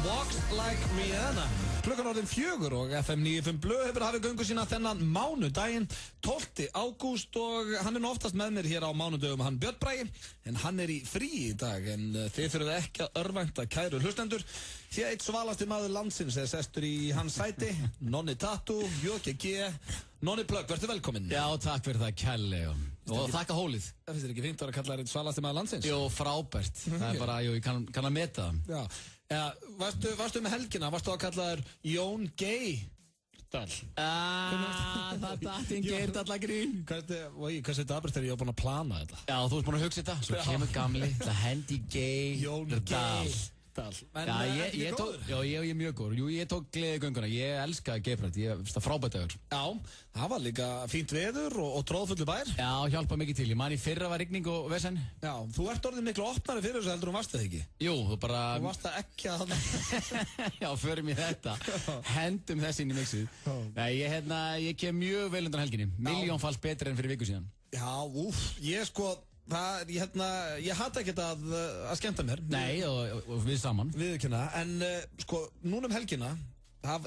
Walks Like Rihanna. Klukkan orðin 4 og FM 95 Blö hefur hafið göngu sína þennan mánudaginn 12. ágúst og hann er nú oftast með mér hér á mánudögum, hann Björn Bragi, en hann er í fríi í dag, en þið þurfið ekki að örvænta kæru hlustendur, því að eitt svalasti maður landsins er sestur í hans sæti, Nonni Tattoo, JGG, Nonni Plug, verður velkominn. Já, takk fyrir það kærlega og þakka hólið. Það finnst þér ekki fínt að kalla þér eitt svalasti maður landsins? Jú, frábært, það er bara, ég kann að meta það. Já, varstu með helgina, varstu að kalla þér Jón Geirdal? Það dattinn Geirdal að grín. Hversu dabrist er ég búin að plana þetta? Já, þú ert búin að hugsa þetta, svo kemur gamli, það hendi Geirdal. Já, ég er mjög góður. Jú, ég tók gleðigönguna. Ég elskaði Geirdal, ég finnst það frábært dagur. Já, það var líka fínt veður og tróðfullu bær. Já, hjálpa mikið til. Ég man í fyrra var rigning og vesen. Já, þú ert orðin miklu opnari fyrir þessu heldur varst það ekki? Jú, þú bara... Þú varst það ekki að það... Já, förum í þetta. Hendum þess inn í mixið. Nei, ég kem mjög vel undan helginni. Miljónfalt betri en fyrir viku síðan. Já, ég sko... ég hata ekkert að skemmta mér. Nei, og við saman. Viðurkenna, en sko, núna helgina,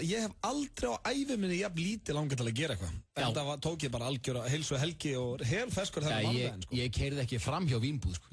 ég hef aldrei á ævi minni jafn lítið langað til að gera eitthvað. En það tók ég bara algjör að heilsu helgi og helfeskur þennan mannveginn, sko. Ég keyrði ekki fram hjá vínbúð, sko.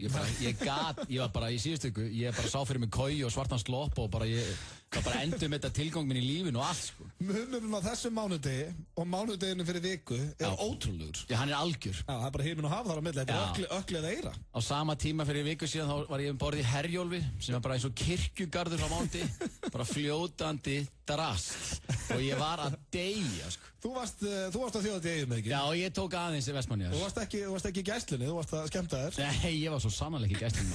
Ég var bara í síðustu viku, ég bara sá fyrir mig kói og svartan slopp og bara það bara endur með þetta tilgang minn í lífinu og allt, sko. Munurinn á þessum mánudegi og mánudeginu fyrir viku er ótrúlegur. Já, hann er algjör. Já, það er bara himinn og haf þar á milli, þetta er öklið eira. Á sama tíma fyrir viku síðan þá var ég borðið í Herjólfi sem var bara eins og kirkjugarður á mánuði, bara fljótandi drast og ég var að deyja, sko. Þú varst á þjóðatíð með ekki? Já, ég tók aðeins í Vestmannaeyjar. Þú varst ekki í gæslunni, þú varst að skemmta þér? Nei, ég var svo sannarlega ekki í gæslunni.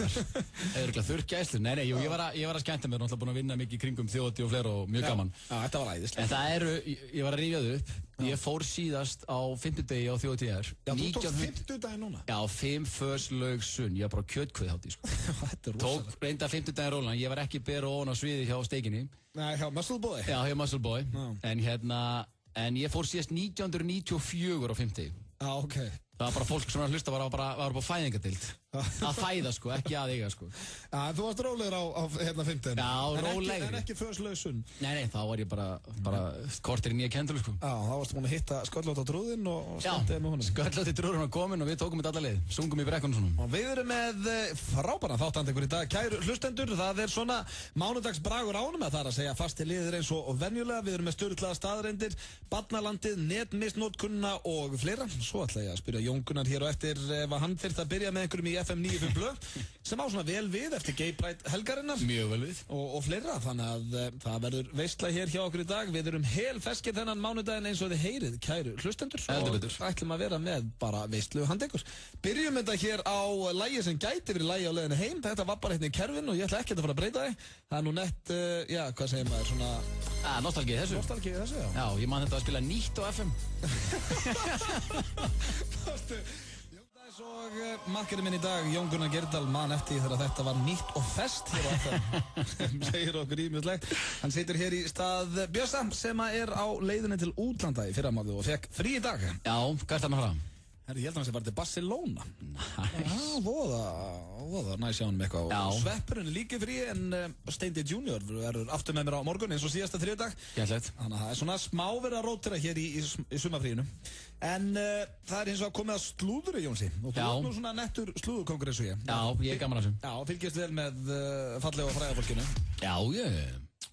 Örugglega þurrt gæslun. Nei, ég var að skemmta mér, náttúrulega búin að vinna mikið í kringum þjóðatíð og fleira og mjög gaman. Já, þetta var æðislegt. En það ég var að rifja þau upp. Ég fór síðast á 50 degi á þjóðatíðar. Já, þú tókst 50 dagi núna? Já, 5 föstlaugsunn. Ég var bara kjötkvöðhátíð, sko. Þetta er rosalegt. Tók reynda 50 dagi rólan. Ég var ekki bera ofan á sviði hjá steikinni. Nei, hjá Muscle Boy? Já, hjá Muscle Boy. En ég fór síðast 1994 á 50. Já, ok. Það var bara fólk sem var að hlusta var bara på fæðingadild. Að fæða, sko, ekki að eiga, sko. Já, þú varst rólegur á 50. Já, rólegri. En ekki föðslausun? Nei, þá var ég bara kortir í nýja kendulu, sko. Já, þá varstu búin að hitta sköllótt á trúðinn og skemmtiði með honum. Já, sköllótt í trúðinn var komin og við tókum þetta alla leið. Sungum í brekkunum svona. Og við erum með frábæran þáttandekur í dag. Kæru hlustendur, það er svona mánudags bragur ánum að það er að segja fasti liðir eins og venjulega. Við erum með sturlaða staðreyndir, barnalandið, netmisnótkunna og fleira. Svo ætla ég að spyrja Jón Gunnar hér og eftir ef hann þyrfti að byrja með einhverjum í FM 95 Blö sem á svona vel við eftir Gay Pride helgarinnar. Mjög vel við. Og fleira, þannig að það verður veisla hér hjá okkur í dag. Við erum helfeskir þennan mánudaginn eins og þið heyrið, kæru hlustendur. Og ætlum að vera með bara veislu handekurs. Byrjum þetta hér á lagi sem gæti verið lagi á leiðinu heim. Þetta var bara hérna í kerfin og ég ætla ekki að fara að breyta því. Það er nú nett, hvað segir maður, svona... Nostalgíu þessu. Nostalgíu þessu, já. Já, ég man þetta að spila nýtt á FM. Og makkerinn minn í dag, Jón Gunnar Geirdal, man eftir þegar þetta var nýtt og fest hér á FM, segir okkur ímjöldlegt. Hann situr hér í stað Bjössa sem er á leiðinni til útlanda í fyrramáðu og fekk frí í dag. Já, hvað er það með það? Herri, ég held að hann sé bara til Barcelona. Nice. Já, voða næs hjá hann með eitthvað. Og Sveppurinn er líka frí en Steindi Junior verður aftur með mér á morgun eins og síðasta þriðdag. Gætlegt. Þannig að það er svona smá verið að rótira hér í sumafríinu. En það er eins og að komið að slúðuri, Jónsi. Og þú er nú svona nettur slúðurkongur eins og ég. Já, ég er gaman að þessu. Já, fylgjast vel með fallega og fræða fólkinu. Já, ég.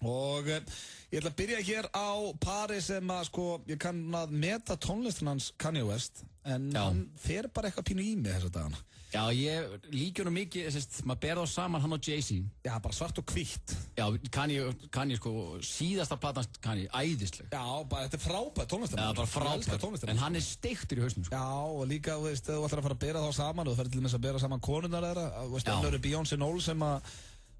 Og ég ætla að byrja hér á pari sem að sko, ég kann að meta tónlistin hans Kanye West en hann fer bara eitthvað pínu í mig þessa dagana. Já, ég líka nú mikið, maður ber þá saman hann og Jay-Z. Já, bara svart og hvítt. Já, Kanye sko, síðasta platans Kanye, æðisleg. Já, bara þetta er frábært tónlistin. Já, bara frábært, en hann er steiktur í hausnum, sko. Já, og líka, þú veist, þú ætlar að fara að bera þá saman og þú fer til þess að bera saman konurnar þeirra, þú veist, ennur er Beyoncé Knowles sem að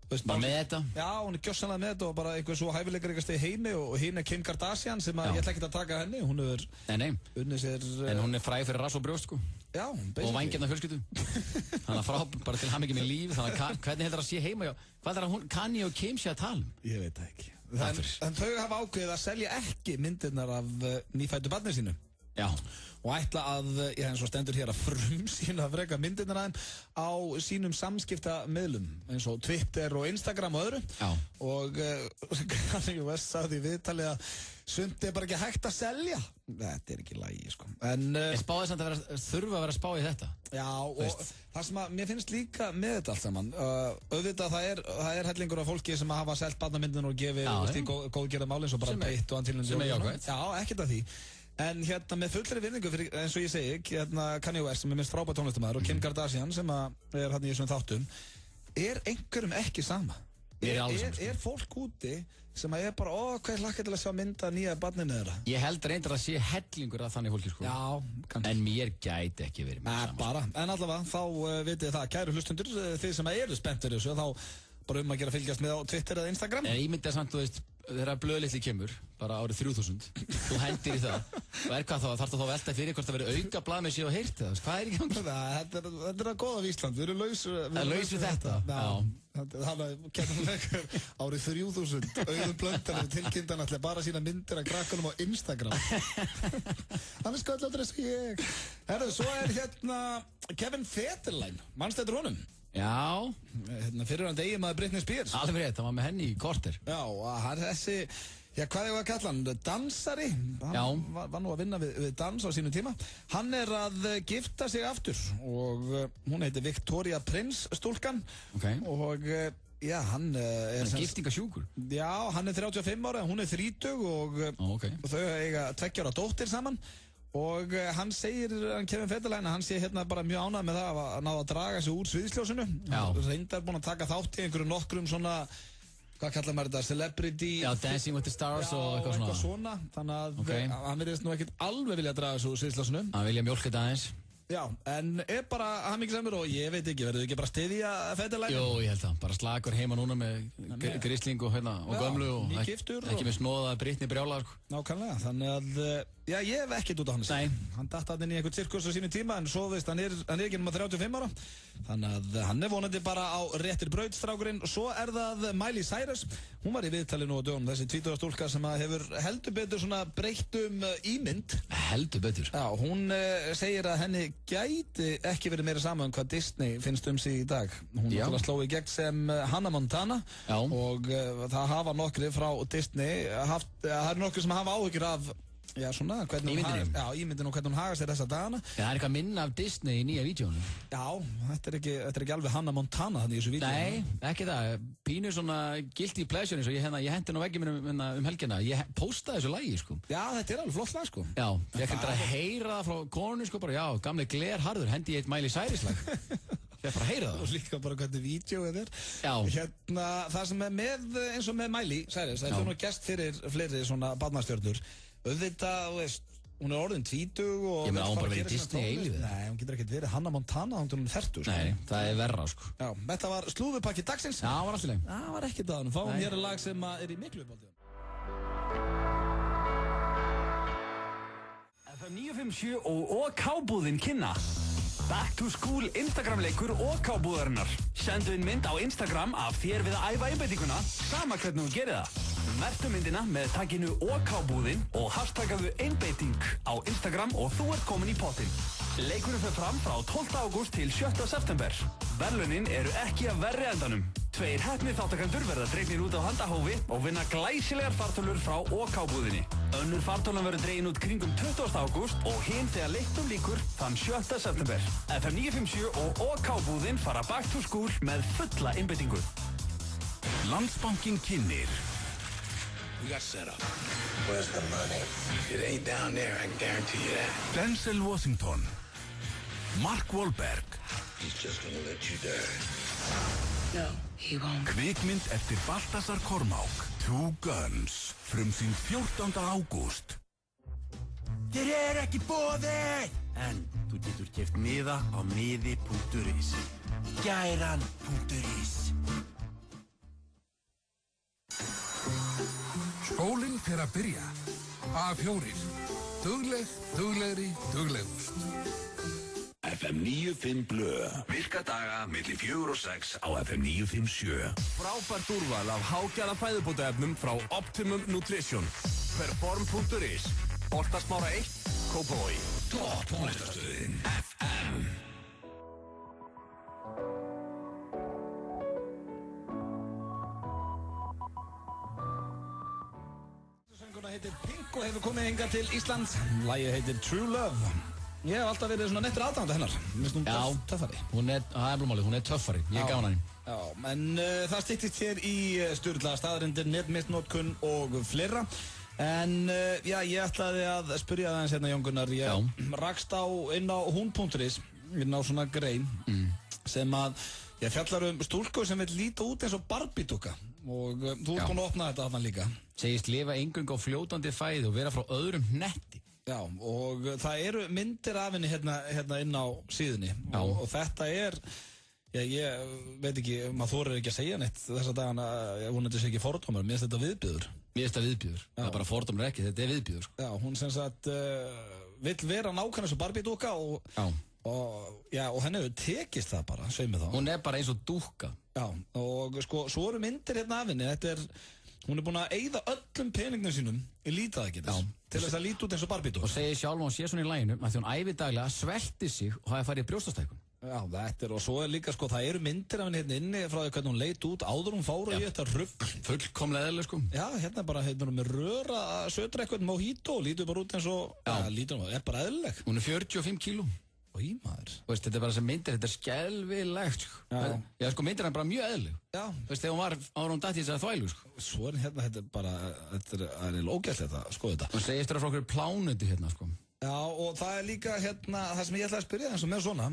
bara með þetta. Já, hún er gjörsanlega með þetta og bara einhver svo hæfileikar eitthvað stið heimi og hinn er Kim Kardashian sem að ég ætla ekki að taka henni, hún er unnið sér... En hún er fræg fyrir rass og brjóst, sko. Já, basically. Og vængirna fjölskyldu. Þannig að bara til hamingju með líf, þannig að hvernig heldur að sé heima, hvað er að Kanye og Kim sé að tala um? Ég veit það ekki. En þau hafa ákveðið að selja ekki myndirnar af nýfæddu barni sínu. Já. Og ætla að, eins og stendur hér að frumsýna freka myndirnar aðeim á sínum samskiptamiðlum eins og Twitter og Instagram og öðru. Já. Og Kanye West sagði í viðtali að sumt bara ekki hægt að selja. Þetta ekki lagi, sko. En spáði samt að þurfa að vera spá í þetta. Já, og það sem að mér finnst líka með þetta allt saman, auðvitað það er hellingur af fólki sem hafa selt barnamyndin og gefið góðgerða máli eins og bara beitt og antilinn. Sem jákvæmt. Já, ekkert af því. En með fullri virðingu fyrir, eins og ég segi, Kanye West sem minnst frábært tónlistamæður og Kim Kardashian sem er í þessum þáttum, er einhverjum ekki sama. Er fólk úti sem er bara, hvað hlakka til að sjá mynda nýja barninu þeirra? Ég held reyndar að sé hellingur að þannig fólki, sko. Já, kannski. En mér gæti ekki verið með saman. Bara, en allavega, þá vitið það, kæru hlustundur, þið sem eru spenntir þessu, þá bara að gera fylgjast með á Twitter eða Instagram. En ég myndi að samt, þú veist, þegar blöðlitli kemur, bara árið 3000, þú hendir í það. Og hvað þá, þarf það þá að velta fyrir hvort það verið auka blað með sér og heyrt það? Hvað er í gangi? Þetta er að góða af Ísland, við erum laus við þetta. Já. Þannig að kemur árið 3000, Auðun Blöndal tilkynntan ætla bara sína myndir af krakkanum á Instagram. Hann er sköllóttur eins og ég. Herru, svo er Kevin Federline, mannstu eftir honum? Já. Fyrirverandi eiginmaður Britney Spears. Alveg rétt, hann var með henni í korter. Já, og hann er þessi, hvað ég var að kalla hann, dansari. Hann var nú að vinna við dans á sínum tíma. Hann er að gifta sig aftur og hún heitir Victoria Prince, stúlkan. Ok. Og hann er... Hann er giftingasjúkur. Já, hann er 35 ára, hún er 30 og þau eiga 2 ára dóttir saman. Og hann segir, Kevin Federline, hann sé bara mjög ánægð með það að ná að draga sig úr sviðsljósinu. Hann reyndar búinn að taka þátt í einhverjum nokkrum svona, hvað kallar maður þetta, celebrity... Já, Dancing with the Stars og eitthvað svona. Þannig að hann virðist nú ekkert alveg vilja draga sig úr sviðsljósinu. Hann vilja mjólka þetta aðeins. Já, en bara hamingjusamur og ég veit ekki, verður þið ekki bara styðja Federline? Jó, ég held það, bara slagur heima núna með grisling og gömlu og ekki með snóða Britney brjála. Nákvæmlega, þannig að ég hef ekkert út á hans. Nei. Hann datt inn í einhvern sirkus á sínu tíma en svo veist, hann er ekki nema 35 ára. Þannig að hann er vonandi bara á réttir braut, strákurinn. Svo er það Miley Cyrus. Hún var í viðtali nú á dögum, þessi 20 ára stúlka sem hefur heldur betur svona breytt ímynd. Heldur betur? Já, hún segir að henni gæti ekki verið meira saman hvað Disney finnst sig í dag. Hún sló í gegn sem Hannah Montana. Já. Og það hafa nokkri frá Disney það eru nokkri sem hafa áhyggjur af ímyndin og hvernig hún hagar sér þessa dagana. Það er eitthvað minna af Disney í nýja vídjónu. Já, þetta er ekki alveg Hannah Montana þannig í þessu vídjónu. Nei, ekki það. Pínu svona guilty pleasure eins og ég hendi nú veggi minn helgina. Ég postaði þessu lagi, sko. Já, þetta er alveg flott lag, sko. Já, ég ætti að heyra það frá konu, sko, bara já, gamli Gler Harður, hendi ég eitt Miley Cyrus lag. Ég ætti bara að heyra það. Og líka bara hvernig vídjóið er. Já. Það sem er með, eins og með Miley Cyrus, það er nú gest fyrir fleiri svona barnastjörnur. Auðvitað, hún er orðin 20 og... Ég meina, hún bara verið Disney eilífið. Nei, hún getur ekkert verið Hannah Montana, hún er 30, sko. Nei, það er verra, sko. Já, þetta var slúðupakki dagsins. Já, það var alltaf leið. Það var ekkert að hann. Fáum hér lag sem er í miklu uppáldi. FM 957 og OK-búðin kynna. Back to School Instagram-leikur OK-búðarinnar. Sendu inn mynd á Instagram af þér við að æfa einbeitinguna, sama hvernig þú gerir það. Mertu myndina með tagginu OK-búðin og hashtaggaðu einbeiting á Instagram og þú ert komin í pottinn. Leikurinn fer fram frá 12. ágúst til 7. september. Verðlaunin eru ekki af verri endanum. 2 heppnir þáttakendur verða dregnir út á handahófi og vinna glæsilegar fartölur frá OK-búðinni. Önnur fartölan verður dregin út kringum 20. ágúst og hinn þegar leiknum lýkur þann 7. september. FM 957 og OK-búðin fara back to school með fulla einbeitingu. Landsbankinn kynnir. We got set up. Where's the money? It ain't down there, I guarantee you that. Denzel Washington. Mark Wahlberg. He's just gonna let you die. No, he won't. Kvikmynd eftir Baltasar Kormák. Two Guns. Frumsýnd 14. ágúst. Þér er ekki boðið! En þú getur keypt miða á miði.is. Gæran.is. Skólinn fer að byrja. A4. Dugleg, duglegri, duglegust. FM 95 Blö. Virka daga milli 4 og 6 á FM 957. Frábært úrval af hágæða fæðubótaefnum frá Optimum Nutrition. Perform.is. Holtasmára 1, Kópavogi. Topp tónlistarstöðin FM. Sönguna heitir Pink og hefur komið hingað til Íslands. Lagið heitir True Love. Ég hef alltaf verið svona nettur aðdáðandi hennar. Mér finnst hún töffari. Það er blómálið, hún er töffari. Ég er gáðan henni. Já, en það styttist hér í sturlaða staðarindir, netmisnotkun og fleira. En já, ég ætlaði að spyrja það eins hérna, Jón Gunnar. Ég rakst inn á hún.is, inn á svona grein sem að ég fjallar stúlku sem vil líta út eins og Barbie-dúkka. Og þú ert búin að opna þetta þarna líka. Segist lifa eingöngu á fljótandi fæði og vera frá öðrum hnetti. Já, og það eru myndir af henni hérna inn á síðunni. Og þetta er, já, ég veit ekki, maður þorir ekki að segja neitt þessa dagana, ég vonandi sé ekki fordómar, mér finnst þetta viðbjöður. Mér finnst þetta viðbjöður. Það er bara fordómar ekki, þetta er viðbjöður. Já, hún sem sagt vill vera nákvæmlega svo Barbie-dúkka og henni hefur tekist það bara, sveimið þá. Hún er bara eins og dúkka. Já, og sko, svo eru myndir hérna af henni, hún er búin að eyða öllum peningnum sínum í lítaaðgerðis til þess að líta út eins og Barbie-dúkka. Og segir sjálf hún sé svona í laginu að því hún æfi daglega svelti sig og hafi farið í brjóstastækun. Já, þetta og svo líka sko, það eru myndir af henni hérna inni frá því hvernig hún leit út áður hún fór og í þetta rugg. Fullkomlega eðlileg sko. Já, hérna bara með röra sötra eitthvað mojito og lítur bara út eins og, er bara eðlileg. Hún er 45 kíló. Í maður. Veist, þetta er bara sem myndir, þetta er skelfilegt sko. Já, sko, myndir er bara mjög eðlileg. Já. Veist, þegar hún dætt í þessari þvælu sko. Svo er hérna, þetta er bara, þetta er ógætt þetta, sko þetta. Hún segist þér frá okkur plánuti hérna sko. Já, og það er líka hérna, það sem ég ætlaði að spyrja eins og með svona.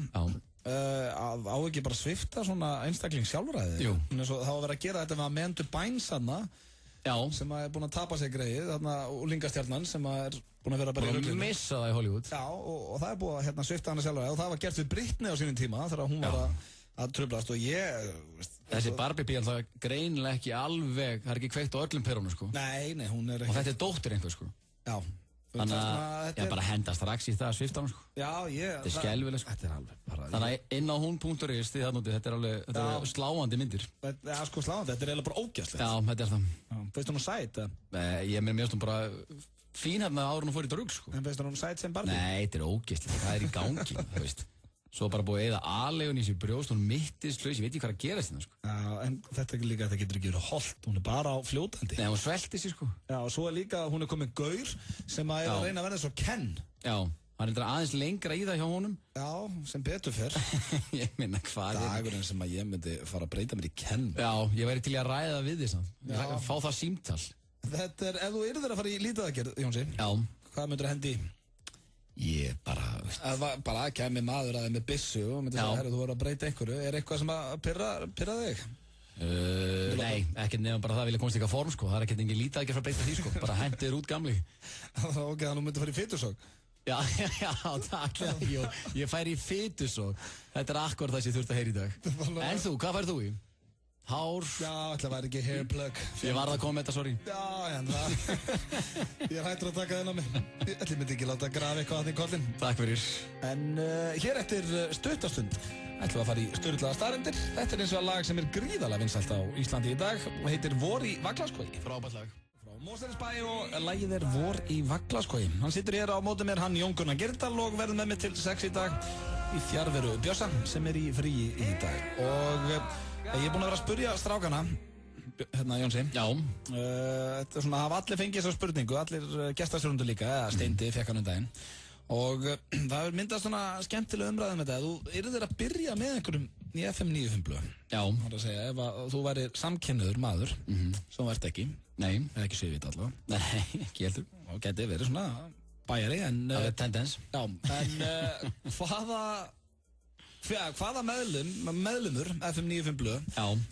Að á ekki bara svifta svona einstakling sjálfræði. Jú. Það var verið að gera þetta með að Mendu Bænsanna. Já. Sem er búin að tapa sig greið, þarna úlingastjarnan sem er búin að vera bara í ruglunni. Missa það í Hollywood. Já, og það er búin að svifta hana sjálfræði og það var gert við Britney á sínum tíma þegar hún var að truflast og ég... Þessi Barbie er það greinilega ekki alveg, það er ekki kveikt á öllum perunum sko. Nei, hún er ekki... Og þetta er dóttir einhver sko. Já. Þannig að ég bara henda strax í það að svifta hann sko. Já, þetta er skelvileg sko. Þetta er alveg bara... Þannig að inn á hún.is því það núti, þetta er alveg sláandi myndir. Já, sko sláandi, þetta er eiginlega bara ógæslegt. Já, þetta er það. Veist hún sæt? Ég mér finnst hún bara fín hérna áður hún fór í drugg sko. En veist hún sæt sem Barbie? Nei, þetta er ógæslegt, það er í gangi, þú veist. Svo bara búið að eyða aðlegun í sér brjóst, hún mittislaus, ég veit ekki hvað að gera þetta sko. Já, en þetta getur ekki verið holdt, hún er bara á fljótandi. Nei, hún svelti sér sko. Já, og svo er líka, hún er komið gaur sem að reyna að verða svo Ken. Já, hann er aðeins lengra í það hjá honum. Já, sem betur fyrr. Ég minna hvað dagurinn sem að ég myndi fara að breyta mér í Ken. Já, ég væri til að ræða það við því fá það símtal. Þetta er, ef þú yrðir að fara í lítaaðgerð, Jónsi. Já. Hvað myndir að hendi í? Ég bara... Bara kemur maður að þið með byssu og myndi að segja, þú verður að breyta einhverju. Er eitthvað sem að pirra þig? Nei, ekkert nefnum bara það vilja komast í eitthvað form sko. Það er ekkert engin lítið að breyta því sko. Bara hendir út gamli. Ok, þannig að þú myndir að fara í fitusók. Já, takk. Ég færi í fitusók. Þetta er akkur það sem ég þurfti að heyra í dag. En þú, hvað færð þú í? Hár. Já, ætla að væri ekki hair plug. Ég varð að koma með þetta, sorry. Já, en það... Ég er hættur að taka þenn á mig. Ég myndi ekki láta að grafa eitthvað að þinn kollin. Takk fyrir. En hér eftir stuttastund ætlum við að fara í sturlaða staðreyndir. Þetta er eins og að lag sem er gríðarlega vinsælt á Íslandi í dag og heitir Vor í Vaglaskógi. Frábært lag. Frá Mosfellsbæ og lagið er Vor í Vaglaskógi. Hann situr hér á móti mér, hann Jón Gunnar Gerdal og verður með mig til 6 í dag í fjarveru Bjössa sem er í fríi í dag. Og ég er búinn að vera að spurja strákana, hérna Jónsi. Já. Þetta er svona, hafa allir fengið þessa spurningu, allir gestastjórnundur líka, eða Steindi fekk hann daginn. Og það er myndast svona skemmtilega umræðum með þetta. Þú yrðir að byrja með einhverjum í FM 95 blöð. Já. Það er að segja, ef þú væri samkynniður maður, sem vært ekki. Nei. Eða ekki séu við allavega. Nei, ekki heldur. Og geti verið svona bæjari, en... Það er tendens. Já, en hvaða meðlumur FM 95 blöð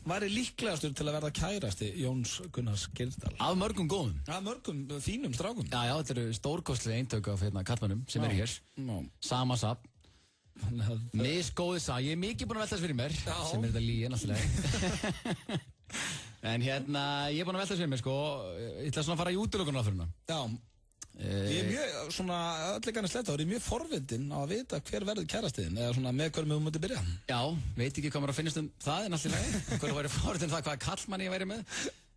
væri líklegastur til að verða kærasti Jóns Gunnars Gerdal? Af mörgum góðum. Af mörgum fínum strákum. Já, þetta eru stórkostlega eintök af kallmönnum sem eru hér. Sama safn. Misgóði sag. Ég er mikið búinn að velta þess fyrir mér. Sem er þetta lígi, náttúrulega. En hérna, ég er búinn að velta þess fyrir mér, sko. Ég ætla svona að fara í útilokunum aðferðina. Já. Ég er mjög, svona, ölliganir sletta, ég er mjög forvitinn á að vita hver verður kærastiðin, eða svona með hverjum við mútið byrja. Já, veit ekki hvað maður að finnast það en allt í lagi, hverju væri forvitinn það hvaða kallmann ég væri með.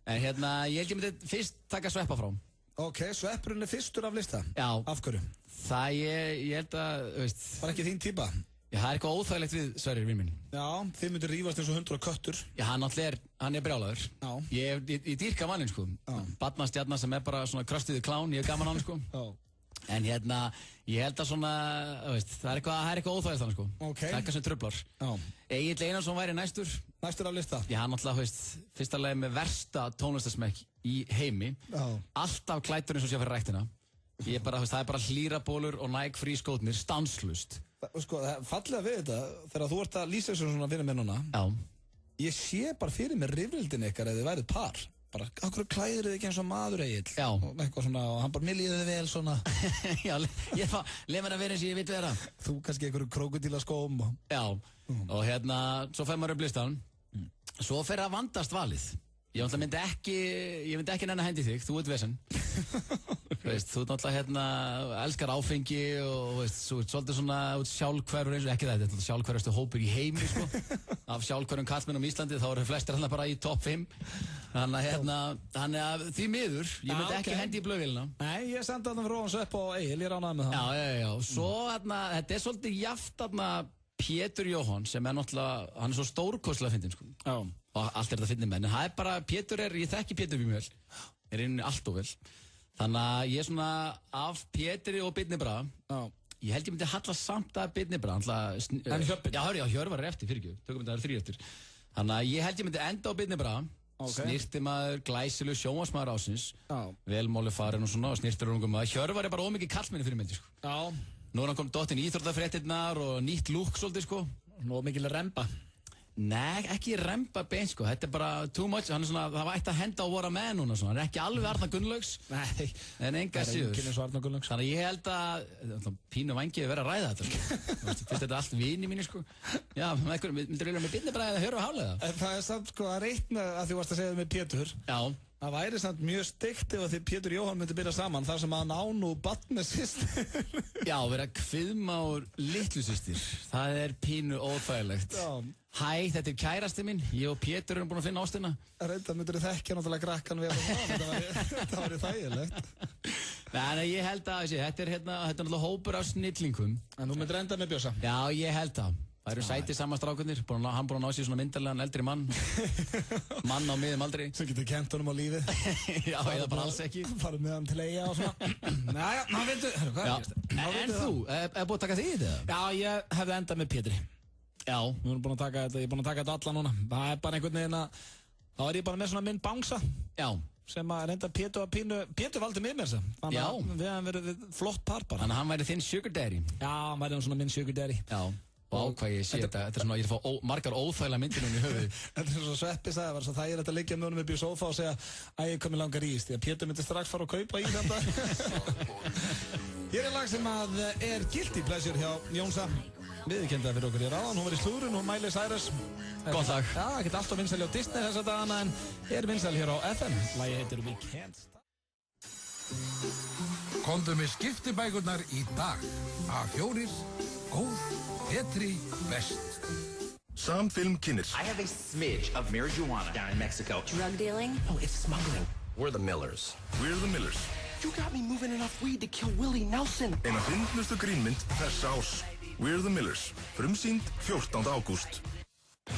En hérna, ég held ég myndi fyrst taka sveppa frá. Ok, sveppurinn fyrstur af lista? Já. Af hverju? Það ég held að, veist... Var ekki þín típa? Já, það eitthvað óþægilegt við Sverrir vinn minn. Já, þið myndir rífast eins og 100 köttur. Já, hann brjálaður. Já. Ég dýrka manninn, sko. Barnastjarnar sem bara svona kröstuði klán, ég gaman hann, sko. Já. En ég held að svona, veist, það er eitthvað óþægilegt hann, sko. Ok. Það er eitthvað sem truflar. Já. Egill Einarsson væri næstur. Næstur af lista? Já, hann alltaf, veist, fyrsta lagi með versta tónlistarsmekk í heimi. Já. Alltaf klæddur eins og sé fyrir ræktina. Það er bara hlýrabólur og Nike Free skótnir, stanslust. Sko, fallega við þetta, þegar þú ert að lýsa þessu svona fyrir mér núna. Já. Ég sé bara fyrir mér rifrildin ykkar eða þið værið par. Bara, okkur klæðir þið ekki eins og maður Egill? Já. Og eitthvað svona, og hann bara, mér líður þið vel svona. Já, leið mér að vera eins og ég veit vera. Þú kannski einhverju krókudílaskóm. Já, og svo fer maður upp listan. Svo fer að vandast valið. Ég myndi ekki nenni að hendi þig, þú ert vesen. Veist, þú náttúrulega elskar áfengi og veist, þú ert svolítið svona sjálfhverfur eins og ekki þetta er sjálfhverfustu hópur í heimi, sko. Af sjálfhverfum kallmennum í Íslandi, þá eru flestir hérna bara í topp 5. Þannig að því miður, ég myndi ekki hendi í blöðvélina. Nei, ég sendi þarna fyrir ofan svo upp á Egil, ég ránaði með það. Já. Svo þetta er svolítið jaft Pétur Jóhann sem náttúrulega, hann er svo stórkostlega fyndinn, sko. Já. Og allt þetta fyndinn menn, en það bara, ég þekki Pétur mjög vel, er inn allt og vel. Þannig að ég svona af Péturi og Birni Braga, ég held ég myndi halla samt að Birni Braga, En Hjörvar? Hjörvar er eftir, fyrirgjöf, tökum þetta, það er 3 eftir. Þannig að ég held ég myndi enda á Birni Braga, snirtimaður, glæsilegur sjónvarpsmaður ársins, velmáli farinn og svona, og snirtilegur maður. Hjörvar er bara ómikið kallmenni fyrir mig, sko. Já. Nú er hann komið dottinn í íþróttafréttirnar og nýtt lúk svolítið, sko. Nú mikil remba. Nei, ekki remba beint, sko. Þetta er bara too much. Hann er svona, það var eitt að henda á What a Man núna, svona. Hann er ekki alveg Arnar Gunnlaugs. Nei. En enga síður. Það er enginn eins og Arnar Gunnlaugs. Þannig að ég held að pínu vangið vera að ræða þetta, sko. Fyrst þetta er allt vini mínu, sko. Já, myndir vilja með Birni Braga eða Hjörvar Hafliða? Það er samt, sko, að reikna að þú varst að segja með Pétur. Já. Það væri samt mjög steikt ef því Pétur Jóhann myndi byrja saman þar sem hann á nú barn með systir. Já, vera kviðma úr litlu systir. Það er pínu óþægilegt. Já. Hæ, þetta er kærasti minn. Ég og Pétur erum búin að finna ástina. Reynda myndur þið þekkja náttúrulega grakkan vel og það væri þægilegt. Nei, ég held að þetta er náttúrulega hópur af snillingum. En þú myndir enda með Bjössa? Já, ég held það. Það eru sætið saman strákunir, hann búinn að ná sér svona myndarlegan eldri mann á miðum aldri. Sem getur kent honum á lífið. Já, eða bara alls ekki. Farið með hann til eiga og svona. Næja, maður veitur, hvað er þetta? En þú, er búinn að taka því í þetta? Já, ég hefði endað með Pétri. Já. Við erum búinn að taka þetta, ég er búinn að taka þetta alla núna. Það er bara einhvern veginn að, þá er ég bara með svona minn bangsa. Já. Sem að reynda Pétur valdi með mér þess að. Þannig að við hefum verið flott par bara. Þannig að hann væri þinn sugar daddy. Já, hann væri svona minn sugar daddy. Já. Og ákvað ég sé þetta er svona, ég er að fá margar óþægilega myndir hún í höfuð. Þetta er svona Sveppi sagði, það var svo þægilegt að liggja með honum upp í sófa og segja ég kom með langar ís, því að Pétur myndi strax fara og kaupa ís þetta. Hér er lag sem að er guilty pleasure hjá Jónsa. Viðurkenndað fyrir okkur hér áðan, hún var í slúðrun og Miley Cyrus. Gott lag. Já, ekkert alltaf vinsæli á Disney þessa dagana en er vinsæli hér á FM. Lagið heitir We Can't Stop. Komdu með skiptibækurnar í dag. A4, góð, betri, best. Some film kynnir. I have a smidge of marijuana down in Mexico. Drug dealing? No, it's smuggling. We're the Millers. We're the Millers. You got me moving enough weed to kill Willie Nelson. Eina fyndnustu grínmynd þess árs. We're the Millers. Frumsýnd 14. ágúst.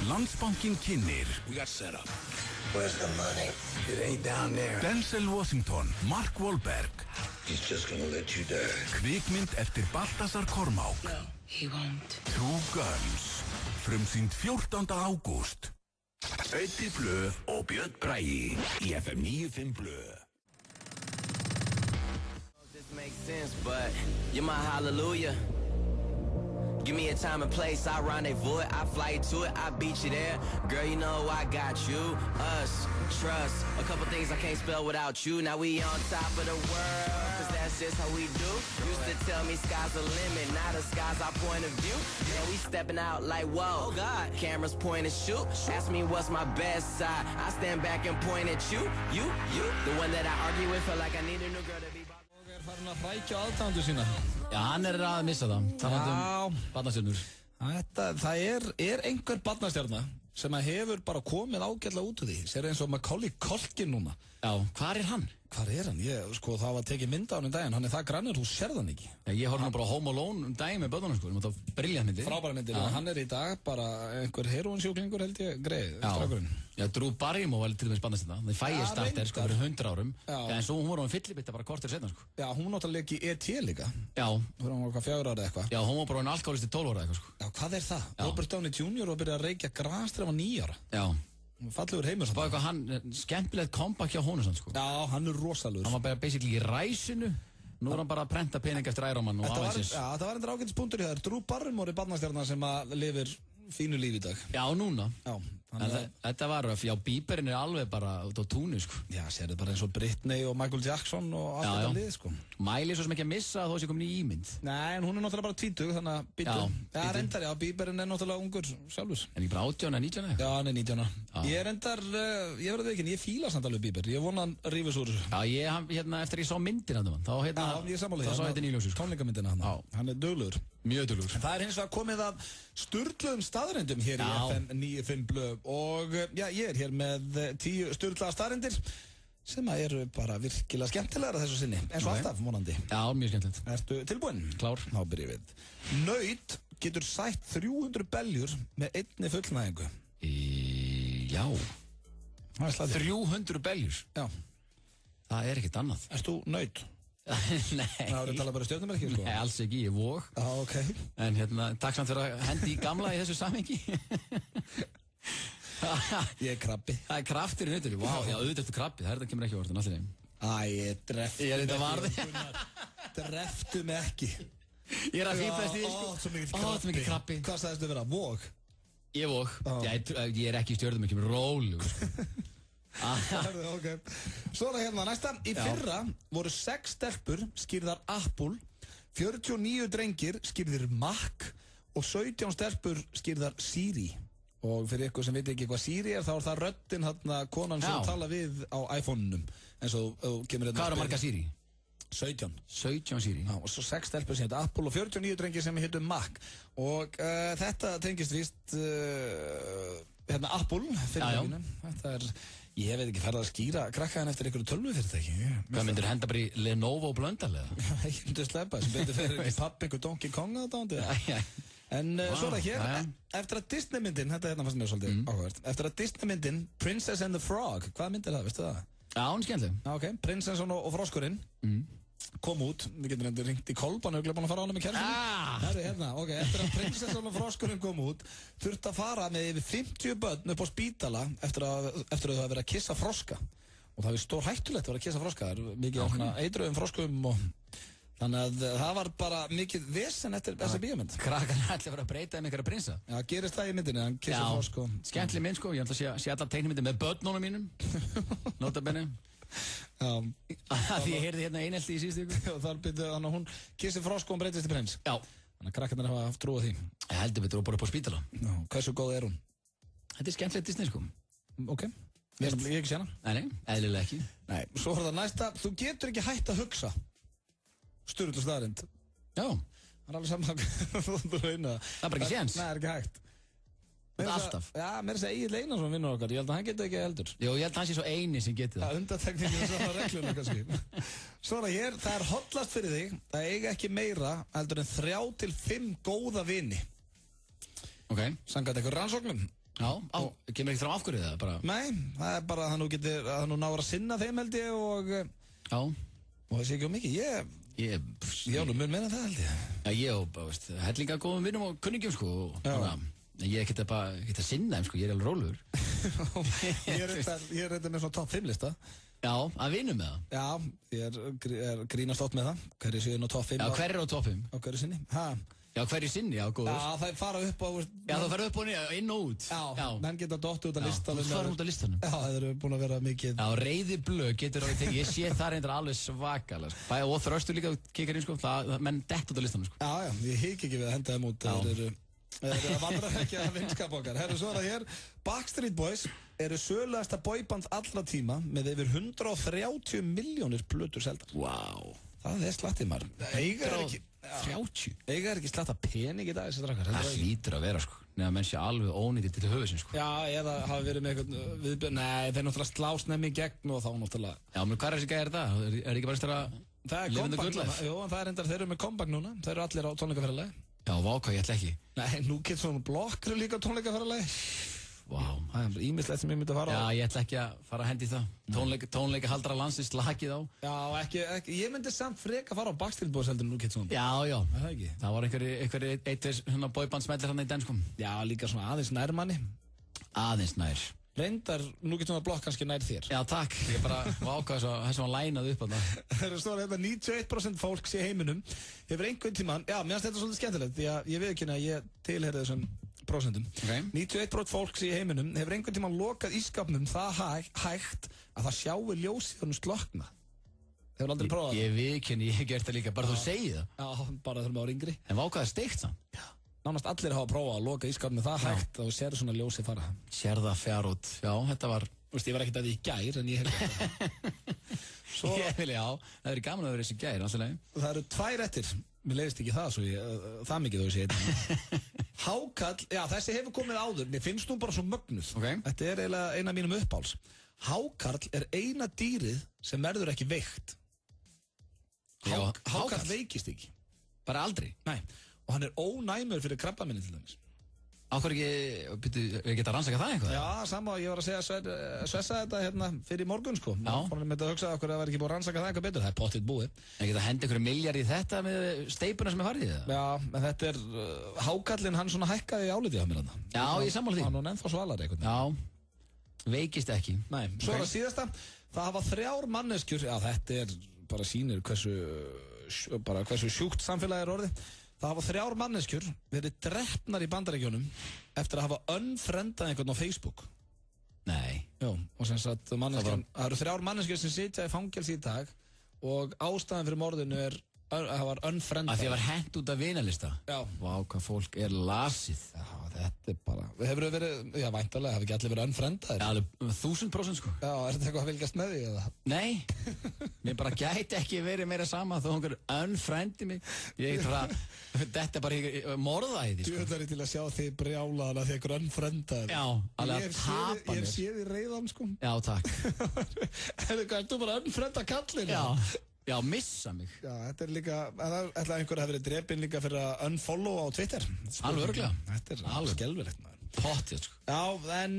Landsbankinn kynnir. We got set up. Where's the money? It ain't down there. Denzel Washington, Mark Wahlberg. He's just gonna let you die. Kvikmynd eftir Baltasar Kormák. No, he won't. Two Guns. Frumsýnd 14. ágúst. Öddi Blöð og Björn Bragi í FM 95 Blöð. This makes sense, but you're my hallelujah. Give me a time and place, I rendezvous it, I fly you to it, I beat you there. Girl, you know I got you, us, trust. A couple things I can't spell without you. Now we on top of the world, cause that's just how we do. Used to tell me sky's the limit, now the sky's our point of view. Yeah, we stepping out like, whoa, oh God. Cameras point and shoot. Ask me what's my best side. I stand back and point at you. The one that I argue with, feel like I need a new girl to be. Farin að hrækja aðdæmandur sína. Já, hann er að missa það. Talandi barnastjörnur. Það er einhver barnastjörna sem hefur bara komið ágætlega út úr því. Sér eins og Macaulay Culkin núna. Já, hvar er hann? Hvar er hann? Það var tekið mynd á hann daginn, hann er það grannur, þú sérð hann ekki. Já, ég horfði nú bara Home Alone daginn með börnunum, sko, það var briljant myndir. Frábæra myndir, og hann er í dag bara einhver heroinsjúklingur held ég, greið, strákurinn. Já, Drew Barrymore var til dæmis bandast þetta, það fæði starter, sko, fyrir 100 árum. En svo hún var á fyllibitta bara kortir setna, sko. Já, hún náttúrulega ekki ET líka. Já. Hún var hvað 4 ára eða eitthvað. Já, hún var bara en alkoholisti 12 ára eitthvað, sko. Já, hvað er það? Robert Downey Jr. var byrjað að reykja gras þegar hann var 9 ára. Já. Fallegur heimur samt. Bara hann, skemmtilegt comeback hjá honum samt, sko. Já, hann er rosalur. Hann var bara basically í ræsinu. Nú er hann bara að prenta pening eftir Iron Man og Avengers. Já, það var endur ágætispunktur í það. Drew Barrymore er barnastjarnar sem að lifir fínu líf í dag. Já, núna. Já. Þetta var röf. Já, Bieberinn er alveg bara út á túnu, sko. Já, sér þetta bara eins og Britney og Michael Jackson og allt þetta lið, sko. Miley svo sem ekki að missa að þó sé komin í ímynd. Nei, en hún er náttúrulega bara 20, þannig að býtum. Já, reyndar, já, Bieberinn er náttúrulega ungur sjálfur. En ekki bara 18 eða 19 eða? Já, hann er 19. Ég reyndar, ég verði ekki, ég fíla samt alveg Bieber. Ég vona hann rífis úr þessu. Já, eftir ég sá myndina hann er duglegur. Mjög duglegur. En það er hins vegar komið að sturgluðum staðreyndum hér í FM 95 Blöð og ég er hér með 10 sturglaða staðreyndir sem eru bara virkilega skemmtilegar þessu sinni, eins og alltaf vonandi. Já, mjög skemmtilegt. Ertu tilbúinn? Klár. Þá byrjum við. Naut getur sætt 300 beljur með einni fullnægingu. Já. 300 beljur? Já. Það er ekkert annað. Erst þú naut? Nei. Það voru að tala bara stjörnumerki, sko? Nei, alls ekki, ég vóg. Ok. En takk samt fyrir að hendi í gamla í þessu samhengi. Ég er krabbi. Það er kraftur í nautunni, vá, já, auðvitað eftir krabbi, það kemur ekki á orðin, allir þeim. Dreftu mig. Ég er þetta varði. Dreftu mig ekki. Ég er að fýblast í, sko. Svo mikið krabbi. Hvað sagðistu vera, vóg? Ég vóg. Ég er ekki í stjörnumerki, mér rólegur, sko. Okay. Svo er það hérna næsta. Í fyrra voru 6 stelpur skýrðar Apple, 49 drengir skýrðir Mac og 17 stelpur skýrðar Siri. Og fyrir ykkur sem veit ekki hvað Siri er, þá er það röddin hérna konan sem tala við á iPhone-unum. En svo kemur hérna. Hvað eru marga Siri? 17. 17 Siri. Já, og svo 6 stelpur sem heit Apple og 49 drengir sem heitu Mac. Og þetta tengist víst hérna Apple fyrir mínu. Þetta er ég veit ekki farið að skýra krakkaðan eftir einhverju tölvufyrirtæki. Hvað myndir henda bara í Lenovo Blöndal eða? Ég myndi sleppa, sem betur fyrir ekki pappi einhver Donkey Kong að þetta. En svo er það hér, eftir að Disney-myndin, þetta hérna fannst mér svolítið áhugavert, eftir að Disney-myndin Princess and the Frog, hvað mynd er það, veistu það? Já, hún er skemmtileg. Ok, Prinsessan og Froskurinn kom út, við getum reyndir ringt í Kolban og búin að fara á hana með kærlunum. Það er hérna, ok, eftir að Prinsessan og Froskurinn kom út, þurfti að fara með yfir 50 börn upp á spítala eftir að þau hafa verið að kissa froska. Og það er stór hættulegt að vera að kissa froska, það er mikið eitruðum froskum og þannig að það var bara mikið vesen eftir þessa bíómynd. Krakkan ætla að vera að breyta um einhverja prinsa. Já, gerist það í myndinni, hann kissa frosk og skemmtileg mynd, sko, ég ætla að sé alla teiknimyndir með börnunum mínum. Nota bene. Já. Því ég heyrði hérna einelti í síðustu ykkur. Og þar byrjuði hann að hún kissi frosk og hún breytist í prins. Já. Þannig að krakkarnir hafa haft trú á því. Ég heldur betur að bora upp á spítala. Já, hversu góð er hún? Þetta er skemmtilegt Disney, sko. Ok. Ég ekki sé hana. Nei, eðlilega ekki. Nei, svo er það næsta. Þú getur ekki hætt að hugsa. Sturlu staðarind. Já. Það er alveg saman þú reyna það. Það er bara ekki séns. Nei, það er ekki hægt. Þetta er alltaf. Já, mér er þess að Egil Einarsson vinnur okkar. Ég held að hann geti ekki heldur. Jó, ég held að hann sé svo eini sem geti það. Það er undantekningin svona regluna kannski. Svona hér, það er hotlast fyrir þig að eiga ekki meira heldur en 3 til 5 góða vini. Ok. Samkvæmt einhver rannsóknum. Já, kemur ekki frá afhverju það bara? Nei, það er bara að þú náður að sinna þeim held ég og já. Og það sé ekki mikið, ég alveg mun meina það held ég. Já, ég og hellinga góðum vinnum og kunningjum, sko, ég geta að sinna þeim, sko, ég er alveg rólegur. Ég er þetta með svona top 5 lista. Já, að vinnum með það? Já, ég er grínast átt með það, hverju séu nú top 5. Já, hver er á top 5? Á hverju sinni, Já, hverju sinni, já, góður. Já, það fara upp á... Já, það fara upp og inn og út. Já, menn geta dottið út af listanum. Já, þú fara út af listanum. Já, það eru búin að vera mikið... Já, Reiði blöð getur alveg tekið, ég sé það reyndar alveg svakalega, sko. Og Þröstur líka kikkar inn, sko, menn dett út af listanum, sko. Já, ég hik ekki við að henda þeim út. Það vandrar ekki að vinskap okkar. Herru, svo er það hér. Backstreet Boys eru sögulegasta boyband allra tíma með yfir 130 milljónir plötur seldar. Vá. Það er slattið maður. 130? Eiga er ekki slatta pening í dag þessi drakkar. Það hlýtur að vera, sko. neða menn sé alveg ónýttir til höfuðsins, sko. Já, eða hafa verið með eitthvað viðbjörn. Nei, þeir náttúrulega slá snemmi í gegn og þá náttúrulega... Já, menn hvað þessi gæðir það? Er ekki bara stara lifandi gullleif? Jú, en það reyndar, þeir eru með comeback núna. Þeir eru allir á tónleikaferðalagi. Já, váka, ég ætla ekki. Nei, nú getur svona blokkur líka á tónleikaferðalagi. Vá. Það er ímislegt sem ég myndi að fara á. Já, ég ætla ekki að fara að hendi í það. Tónleika haldara landsins slakið á. Já, ekki, ég myndi samt freka að fara á Backstreet Boys heldur en nú getur svona. Já. Það ekki. Það var einhverju eitveir svona boybandsmellir hann í denskum. Já, líka svona aðeins nær manni. Aðeins nær. Reyndar, nú getur svona blokk kannski nær þér. Já, takk. Ég bara ákvað þess að hann lænað upp á það. Það er stóra hérna, 91% fólks í heiminum hefur einhvern tímann, já, mér finnst þetta svolítið skemmtilegt, því að ég viðurkenni að ég tilheyri þessum prósentum. Okay. 91% fólks í heiminum hefur einhvern tímann lokað ísskápnum það hægt að það sjáu ljósið honum slökkna. Hefur aldrei prófað það? Ég viðurkenni, ég hef gert það líka, bara þú segið það. Já, bara þegar maður var yngri. En vákað er steikt samt. Já. Nánast allir hafa prófað að loka ísskápnum það hægt og sér svona ljósið fara. Sér það fjár út. Já, þetta var... Þú veist, ég var ekkert að því í gær, en ég hef... Svo... Ég vil, já. Það er gaman að vera þessi gær, alltaf leið. Það eru 2 réttir. Mér leiðist ekki það, svo það mikið þú sé. Hákarl, já, þessi hefur komið áður. Mér finnst hún bara svo mögnuð. Okay. Þetta er eiginlega eina af mínum uppáls. Hákarl er eina dýrið sem verður ekki veikt. Hákarl veikist ekki. Bara aldrei? Nei. Og hann er ónæmur fyrir krabbameini til dæmis. Áhver ekki, við geta rannsakað það eitthvað? Já, sama, ég var að segja Svessa þetta hérna fyrir morgun, sko. Já. Fórum með að hugsa okkur að það var ekki búið að rannsaka það eitthvað betur. Það er pottitt búið. En geta hendi einhverju milljarð í þetta með steipuna sem er farið í það? Já, en þetta er, hákarlinn, hann svona hækkaði í álitið á mér hann. Já, ég sammála því. Hann er ennþá svalari eitthvað. Já, veikist ekki. Nei, svo er það síðasta. Það hafa 3 manneskjur, já, þetta er bara sýnir hversu sjúkt samfélagið er orðið. Það hafa 3 manneskjur verið drepnar í Bandaríkjunum eftir að hafa unfriendað einhvern á Facebook. Nei. Jó, og sem sagt, það eru 3 manneskjur sem sitja í fangelsi í dag og ástæðan fyrir morðinu er að það var unfriendað. Að því að var hent út af vinalista? Já. Vá, hvað fólk er lasið. Já, þetta er bara, við hefur verið, já, væntalega, hafi ekki allir verið unfriendaðir. Já, alveg 1000% sko. Já, er þetta eitthvað að fylgjast með því eða? Nei, mér bara gæti ekki verið meira sama þó einhver unfriendi mig. Ég er bara, þetta er bara morðæði sko. Djúðari til að sjá þig brjálaðan að þið einhver unfriendaðir. Já, alveg að tapa mér. Ég sé þið reiðan sko. Já, takk. Er þú bara unfrienda kallinu? Já, missa mig. Já, þetta er líka, ætla einhver að hafa verið drepinn líka fyrir að unfollow á Twitter. Alveg örglega. Þetta er alveg skelfilegt maður. Pottið, sko. Já, en,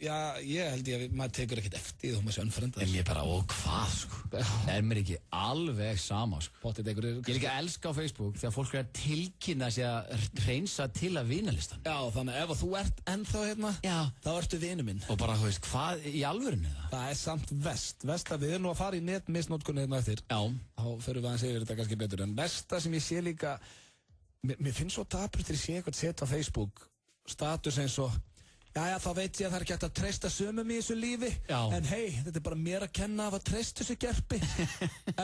já, ég held ég að maður tekur ekkert eftir þú maður sé unfriendað. En ég bara, hvað, sko. Það er mér ekki alveg sama, sko. Pottið einhver... Ég er ekki að elska á Facebook þegar fólk er að tilkynna sig að hreinsa til að vinalistan. Já, þannig ef þú ert ennþá hérna, þá ertu vinur minn. Og bara, þú veist, hvað í alvörinu það? Það er samt vest að við erum nú að fara í netmisnótkunni hérna eftir. Já. Þá förum við aðeins yfir þetta kannski betur. En versta sem ég sé líka, mér finnst svo dapurt þegar ég sé eitthvað sett á Facebook status eins og jæja, þá veit ég að það er ekki hægt að treysta sömum í þessu lífi. Já. En hei, þetta er bara mér að kenna af að treysta þessu gerpi.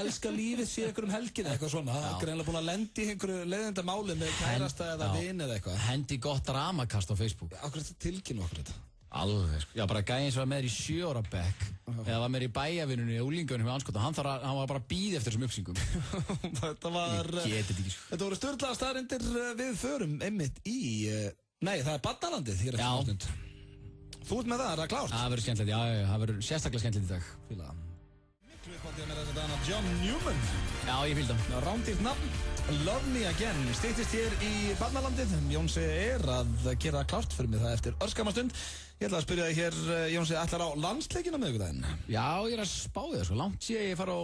Elska lífið, sé ykkur helgin eitthvað svona. Það er greinlega búin að lendi í einhverju leiðinda máli með kærasta eða vin eða eitthvað. Hendi gott dramakast á Facebook. Akkur þetta tilkynna okkur þetta. Alveg, sko. Já, bara gæðin sem var með þér í 7 ára bekk eða var með þér í bæjavinnunni í úlingunum með anskota, hann var bara að bíða eftir þessum uppsýngum. Þetta voru störtlaða staðarindir við förum einmitt í nei, það er Barnalandið hér eftir náttúnd. Þú ert með það, er það klárt? Það verður skemmtilegt, já, það verður sérstaklega skemmtilegt í dag. Fíla. Miklu uppáldið með þess að dana John Newman. Já, ég fylgd hann. Rándýrt nafn, Love Me Again. Stýttist hér í Barnalandið. Jónsi er að gera klárt fyrir mig það eftir örskamma stund. Ég ætla að spyrja þig hér, Jónsi, ætlar á landsleikina miðvikudaginn? Já, ég er að spá því það, sko. Langt sé ég fara á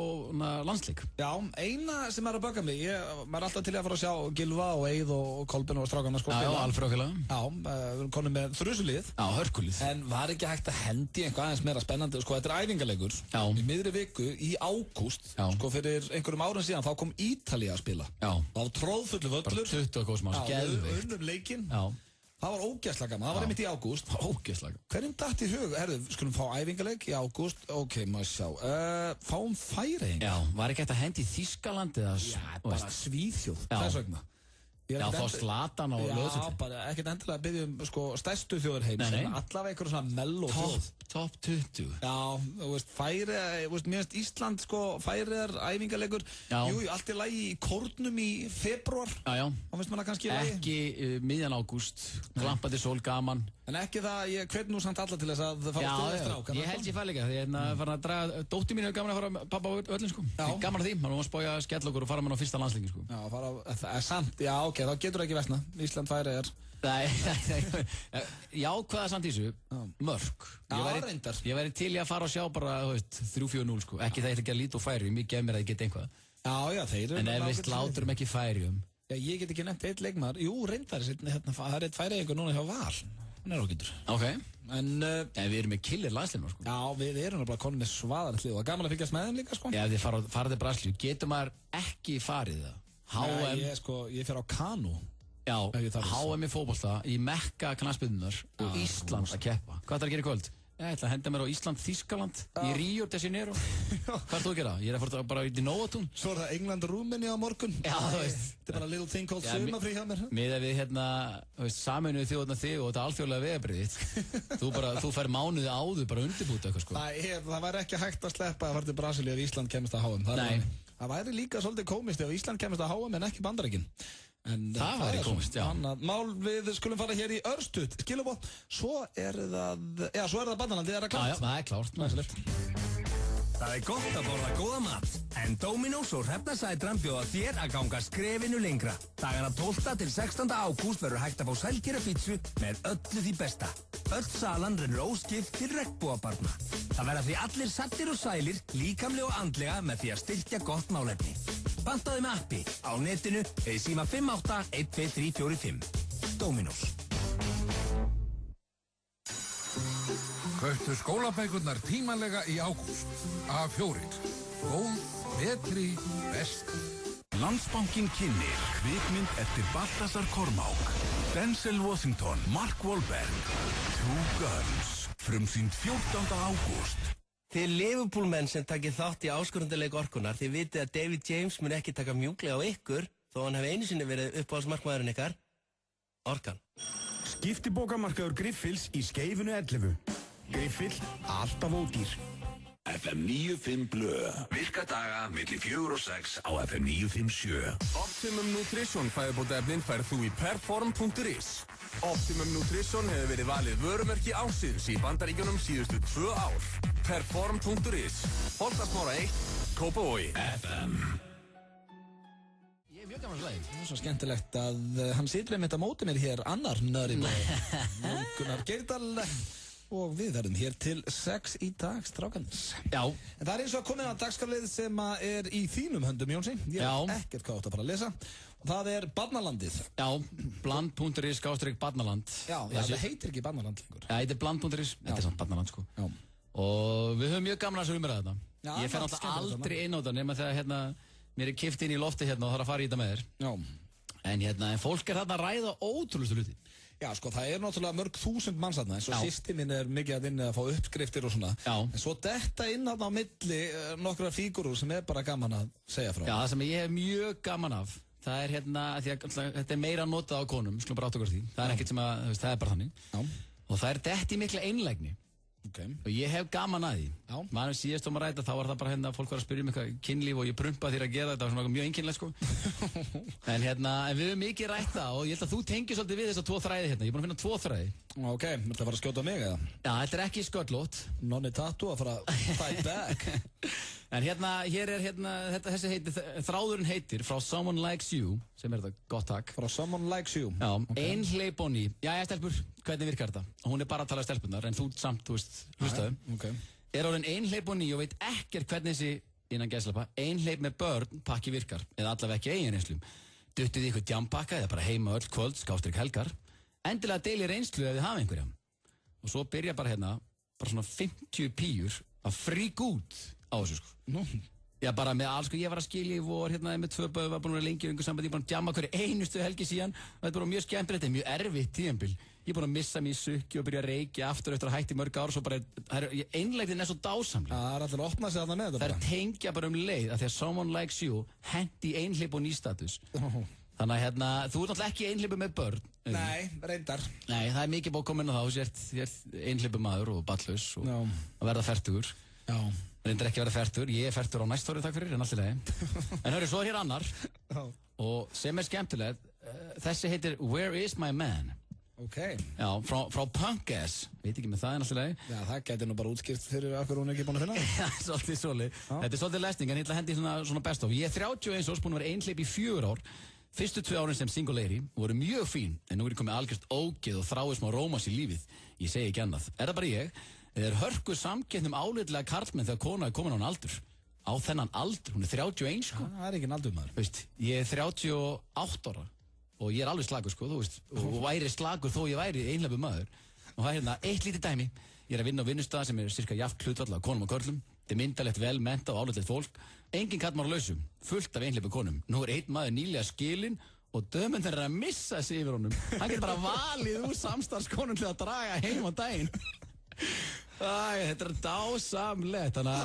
landsleik. Já, eina sem er að bögga mig, maður er alltaf til að fara að sjá Gylfa og Eið og Kolbeinn og strákarna sko. Já, alfrákilega. Já, við erum konum með þrusulið. Já, hörkulið. En var ekki hægt að hendi einhvað aðeins meira spennandi, sko, þetta er æfingarleikur. Já. Í miðri viku í ágúst, sko, fyrir einhverjum árum síðan, þá kom Ítalía að spila. Já. Það var tróðfullu völlur. Bara 20 góðsmanns, geðveikt. Unnum leikinn. Já. Það var ógeðslega gaman, það var einmitt í ágúst. Ógeðslega. Hverjum datt í hug? Herðu, skulum fá æfingarleik í ágúst. Ok, maður sjá. Fáum Færeyinga. Já, var ekki hægt að hendi í Þýskaland eða... Já, bara Svíþjóð. Þess vegna. Já, fá Zlatan á Laugardalsvelli. Já, bara ekkert endilega að biðja sko stærstu þjóðir heims. Nei. Allavega einhver svona melló þjóð. Top 20. Já, þú veist, mér finnst Ísland sko, Færeyjar, æfingarleikur. Jú, allt í lagi í kórnum í febrúar. Já. Þá finnst maður það kannski í lagi. Ekki miðjan ágúst, glampandi sól, gaman. En ekki það, ég hvet nú samt alla til þess að fara að stöða strák. Ég held ég fæ líka, því ég farin að draga, dóttir mín gaman að fara pappa á öllin sko. Gaman að því, maður má spója skell okkur og fara með á fyrsta landsleiki sko. Já, samt, já, ok, þá getur ekki versna. Ísland, Færeyjar. Nei, jákvæða samt í þessu, mörk. Ég væri til í að fara og sjá bara, 3-4-0 sko. Ekki það ég ætla ekki að líta úr Færeyjum, ég gef mér að ég geta einhvað. Já, þeir eru... En ef við sláturum ekki Færeyjum. Já, ég get ekki nefnt eitt leikmaður. Jú, reyndar, það er eitt Færeyingur núna hjá Val. Hann er ágætur. Ok. En við erum með killer landsliðum sko. Já, við erum bara konum með svaðarlið og gaman að fylgjast með þeim líka sko. Já, þið fara til Brasilíu. Getur maður ekki farið það? HM... Nei, ég fer á kanu. Já, HM í fótbolta í Mekka knattspyrnunnar og Ísland að keppa. Hvað ætlar að gera í kvöld? Ég ætla að henda mér á Ísland-Þýskaland í Rio de Janeiro. Hvað ert þú að gera? Ég er að fara bara í Nóatún. Svo er það England-Rúmenía á morgun. Já, þú veist. Þetta er bara little thing called sumafrí hjá mér. Miðað við Sameinuðu þjóðirnar þig og þetta alþjóðlega veðabrið. Þú fær mánuði áður bara undirbúta eitthvað sko. Það væri ekki hægt að sleppa að fara til Brasilíu ef Ísland kemist að HM. Nei. Það væri líka svolítið komist ef Ísland kemist að HM en ekki Bandaríkin. En það væri komist, já. Mál, við skulum fara hér í örstuð skilabótt, svo er það Bandaríland, er það klárt? Já, það er klárt. Það er gott að borða góða mat, en Dominos og Hrefnasætran bjóða þér að ganga skrefinu lengra. Dagana 12. til 16. ágúst verður hægt að fá sælgera pítsu með öllu því besta. Öll salan rennur óskipt til regnbogabarna. Það verða því allir sattir og sælir, líkamlega og andlega með því að styrkja gott málefni. Pantaðu með appi á netinu eða síma 58-12345. Dominos. Kauptu skólabækurnar tímanlega í ágúst. A4. Góð, betri, best. Landsbankinn kynnir kvikmynd eftir Baltasar Kormák, Denzel Washington, Mark Wahlberg, Two Guns, frumsýnd 14. ágúst. Þið Liverpool-menn sem takið þátt í áskorundarleik Orkunnar, þið vitið að David James mun ekki taka mjúklega á ykkur, þó hann hef einu sinni verið uppáhaldsmarkmaðurinn ykkar. Orkan. Skiptibókamarkaður Griffils í Skeifunu 11. Griffill, alltaf ódýr. FM 95 Blö. Virka daga milli 4 og 6 á FM 957. Optimum Nutrition fæðubótaefnin færð þú í perform.is. Optimum Nutrition hefur verið valið vörumerki ársins í Bandaríkjunum síðustu 2 ár. Perform.is. Holtasmára 1, Kópavogi. FM. Ég er mjög gaman að slæði. Það er svo skemmtilegt að hann situr einmitt á móti mér hér annar nöri Gunnar Geirdal. Og við verðum hér til 6 í dag, strákans. Já. En það er eins og að komið að dagskrárlið sem er í þínum höndum, Jónsi. Ég er ekkert hvað átt að fara að lesa. Og það er Barnalandið. Já, bland.is/Barnaland. Já, það heitir ekki Barnaland lengur. Já, þetta er bland.is. Þetta er samt Barnaland, sko. Já. Og við höfum mjög gaman að þessu umræða þetta. Já, ég fer náttúrulega aldrei inn á þetta nema þegar mér er kippt inn í lofti og þarf að fara í þetta með þér. Já. En fólk er þarna að ræða ótrúlegustu hluti. Já, sko, það er náttúrulega mörg þúsund manns þarna, en svo sýsti minn er mikið að vinna að fá uppskriftir og svona. Já. En svo detta inn þarna á milli nokkra fígurur sem er bara gaman að segja frá. Já, það sem ég hef mjög gaman af, það er því að þetta er meira notað á konum, skulum bara átta okkur því. Það er ekkert sem að, það er bara þannig. Já. Og það er dett í mikla einlægni. Okay. Og ég hef gaman að því. Maður síðast að ræta þá var það bara fólk var að spyrja um eitthvað kynlíf og ég prumpa þér að gera þetta var svona mjög einkennilegt sko. en við höfum mikið rætt það og ég held að þú tengir svolítið við þessa 2 þræði hérna. Ég er búin að finna 2 þræði. Ok, þetta var að skjóta mig eða? Já, þetta er ekki sköllótt. Nonni Tattoo að fara að fight back. En hér er þessi þráðurinn heitir Frá Someone Likes You, sem er þetta gott takk. Frá Someone Likes You. Já, einhleyp og ný. Jæja, stelpur, hvernig virkar þetta? Hún er bara að tala stelpunar, en þú samt, þú veist, hlustaðu. Okay. Er orðin einhleyp og ný og veit ekkert hvernig þessi, innan gæslappa, einhleyp með börn pakki virkar, eða allavega ekki eigin reynslum. Duttið í ykkur djampakka eða bara heima öll kvöld, / helgar. Endilega deili reynslu ef þið hafa einhverja. Og svo byrja bara bara svona 50 píur að frík út á þessu sko. Já, bara með alls sko, ég var að skilja í vor með 2 böðu, var búin að vera lengi í einhver sambandi, ég er búin að djamma hverju einustu helgi síðan og þetta er bara mjög skemmtilegt, þetta er mjög erfitt tíðanbíl. Ég er búin að missa mig í sukki og byrja að reykja aftur eftir að hætti mörg ár, svo bara, einlægðin svo dásamlega. Það er allir að opna sig þarna með þetta bara. Það tengja bara leið að því að Someone Likes You hendi einhleyp og nýstatus. Þannig að hérna, þú ert náttúrulega ekki einhleypur með börn. Nei, reyndar. Nei, það er mikið búið að koma inn á þá, þú ert einhleypur maður og barnlaus og að verða fertugur. Já. Reyndar ekki að verða fertugur, ég er fertugur á næsta ári, takk fyrir, en allt í lagi. En hörru, svo er hér annar, og sem er skemmtilegt, þessi heitir Where is my man? Ok. Já, frá Punk-Ass, veit ekki með það en allt í lagi. Já, það gæti nú bara útskipt fyrir okkur hún ekki búin að finna það. Já, svolítið svolítið. Þetta er svolítið lesning, en ég ætla að hendi svona best of. Ég er 31 árs, búin að vera einhleyp í 4 ár. Fyrstu 2 árin sem single lady voru mjög fín, en nú er ég komið algjört ógeð og þráið smá rómans í lífið. Ég segi ekki annað. Er það bara ég? Eða er hörku samkeppni álitlega karlmenn þegar kona er komin á hann aldur? Á þennan aldur? Hún er 31, sko. Það er ekki aldur, maður. Veist, ég er 38 ára og ég er alveg slagur, sko, þú veist, og væri slagur þó ég væri einhleypur maður. Og það er hérna eitt lítið dæmi. Ég er að vinna á vinnustað sem er cirka jafnt hlutfall af konum og körlum. Þetta er myndalegt, vel mennta og álitlegt fólk. Engin kall maður á lausu, fullt af einhleypum konum. Nú er einn maður nýlega skilinn og dömundar er að missa sig yfir honum. Hann getur bara valið úr samstarfskonum til að draga heim á daginn. Þetta er dásamlegt, þannig að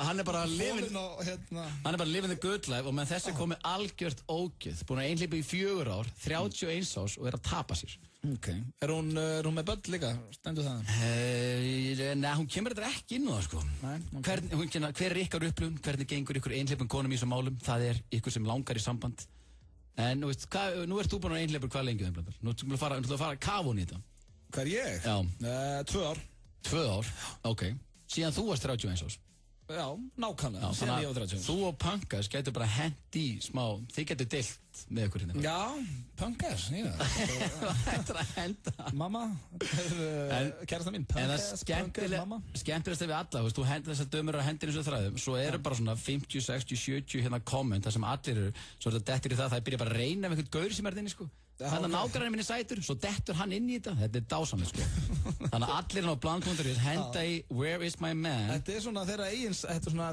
hann er bara living the good life og með þessi komið algjört ógeð. Búin að einhleypa í 4 ár, 31 árs og er að tapa sér. Ok. Er hún með börn líka? Stendur það? Nei, hún kemur þetta ekki inn á það, sko. Nei, okay. Hver er ykkar upplifun? Hvernig gengur ykkur einhleypum konum í þessum málum? Það er ykkur sem langar í samband. En nú ert þú búin að einhleypur hvað lengi þeim? Nú ætlum við að fara kafun í þetta. Hver ég? Já. 2 ár. 2 ár? Ok. Síðan þú varst 31 árs? Já, nákvæmlega. Síðan ég var 31. Þú og Punk-Ass getur bara hendi smá, þið getur deilt með ykkur hérna. Já, Punk-Ass, Þetta er að henda. Mamma, kærasta mín, Punk-Ass, mamma. Skemmtilegast við alla, þú hendur þessar dömur á hendinu svo þræðum, svo eru bara svona 50, 60, 70 hérna komment, það sem allir eru, svo er þetta dettur í það byrja bara að reyna með einhvern gaur sem er þinni, sko. Þannig að nágrannin minni sætur, svo dettur hann inn í þetta er dásamlega, sko. Þannig að allir á bland.is henda í Where is my man? Þetta er svona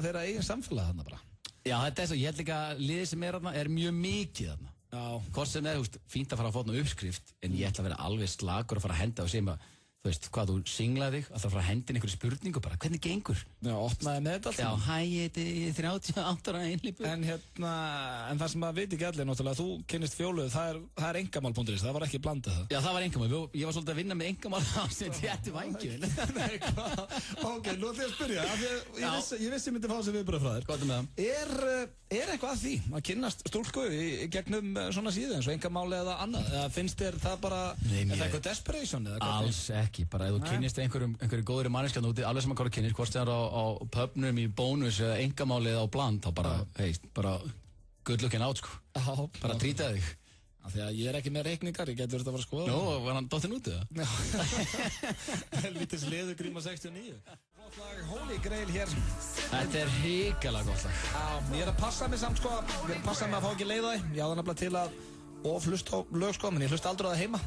þeirra eigin samfélag þarna bara. Já, þetta er svo, ég held líka að liðið sem er þarna er mjög mikið þarna. Já. Hvort sem er, fínt að fara að fá þarna uppskrift, en ég ætla að vera alveg slagur að fara að henda og segja maður, þú veist, hvað þú singlaði þig, að það fara að henda inn einhverju spurningu bara, hvernig gengur? Já, opnaði með þetta alltaf. Já, hæ, ég er 38 ára einhleypur. En það sem maður veit ekki allir náttúrulega, þú kynnist Fjólu, það er engamál.is, það var ekki blandið það. Já, það var engamál, ég var svolítið að vinna með engamál á sem þetta vængju. Nei, hvað? Ok, nú ætlum ég að spyrja, ég vissi myndi fá sem viðbröð frá þér. Hvað með það? Er eitthvað að því að kynnast stúlku í gegnum svona síðu eins og engamáli eða annað? Eða finnst þér það bara, er það eitthvað desperation eða hvað? Alls ekki, bara ef þú kynnist einhverju góðri manneskjarn úti, alveg sem að hvað þú kynnist, hvort það er á pubnum í bónus eða engamáli eða á bland, þá bara, bara good looking out, sko. Já. Bara trýta þig. Því að ég er ekki með reikningar, ég getur þetta að fara að skoða. Jó, var hann dottinn út eða? Já. Lítið sleðu gríma 69. Flott lag, Holy Grail hér. Þetta er hrikalega gott lag. Já, ég er að passa mig samt, sko. Ég er að passa mig að fá ekki leiðaði. Ég á það nefnilega til að hlusta á lög, sko, menn ég hlusta aldrei á það heima.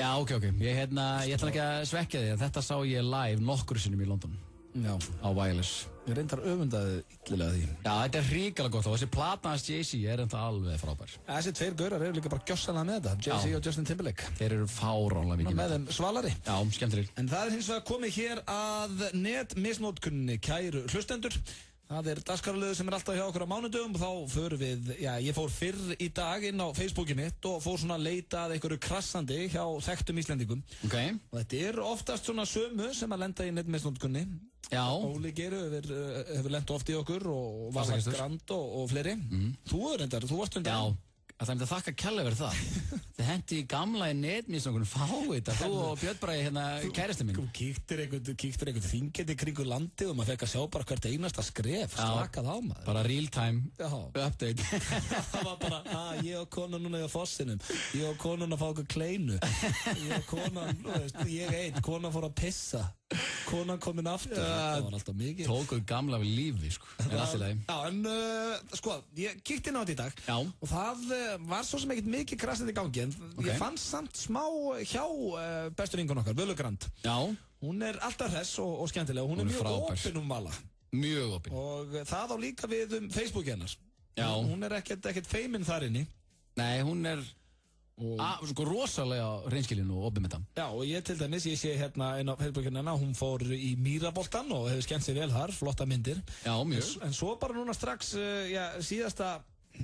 Já, ok. Ég ætla ekki að svekja þig, en þetta sá ég live nokkru sinnum í London. Já. Á Wireless. Ég reyndar öfundaði illilega því. Já, þetta er hrikalega gott og þessi platan hans Jay-Z er enda alveg frábær. Þessi 2 gaurar eru líka bara gjörsanlega með þetta, Jay-Z og Justin Timberlake. Þeir eru fáránlega mikið með þeim svalari. Já, skemmtileg. En það er hins vegar komið hér að netmisnótkunni, kæru hlustendur. Það er dagskrárliður sem er alltaf hjá okkur á mánudögum og þá förum við, ég fór fyrr í dag inn á Facebookið mitt og fór svona að leita að einhverju krassandi hjá þekktum Íslendingum. Ok. Og þetta er oftast svona sömu sem að lenda í netmisnótkunni. Já. Óli Geru hefur lent oft í okkur og Vala Grand og fleiri. Þú varst undan. Já. Það er að þakka kærlega verið það. Þið hendi í gamla í netmisnótkunni fáið þetta. Þú og Björn Bragi hérna kærasti minn. Þú kíktir einhvern þingeti kringu landið og maður fekk að sjá bara hvert einasta skref. Slakað á maður. Bara real time update. Það var bara, ég og konan núna í fossinum. Ég og konan að fá okkur kleinu. Ég og konan, konan fór að pissa. Konan kominn aftur. Það var alltaf mikið. Tókuð gamla við lífi, sko. En allt í lagi. Já, en sko, ég kíkti inn á þetta í dag. Já. Og það var svo sem ekkert mikið krassið í gangi, en ég fann samt smá hjá bestu vingun okkar, Völu Grand. Já. Hún er alltaf hress og skemmtilega, hún er mjög opin Vala. Mjög opin. Og það á líka við Facebook hennar. Já. Hún er ekkert feiminn þar inni. Nei, hún er sko rosalega reynskilin og opin með það. Já, og ég til dæmis, ég sé hérna inn á Facebook hennar, hún fór í Mýraboltan og hefur skemmt sig vel þar, flotta myndir. Já, mjög. En svo bara núna strax, síðasta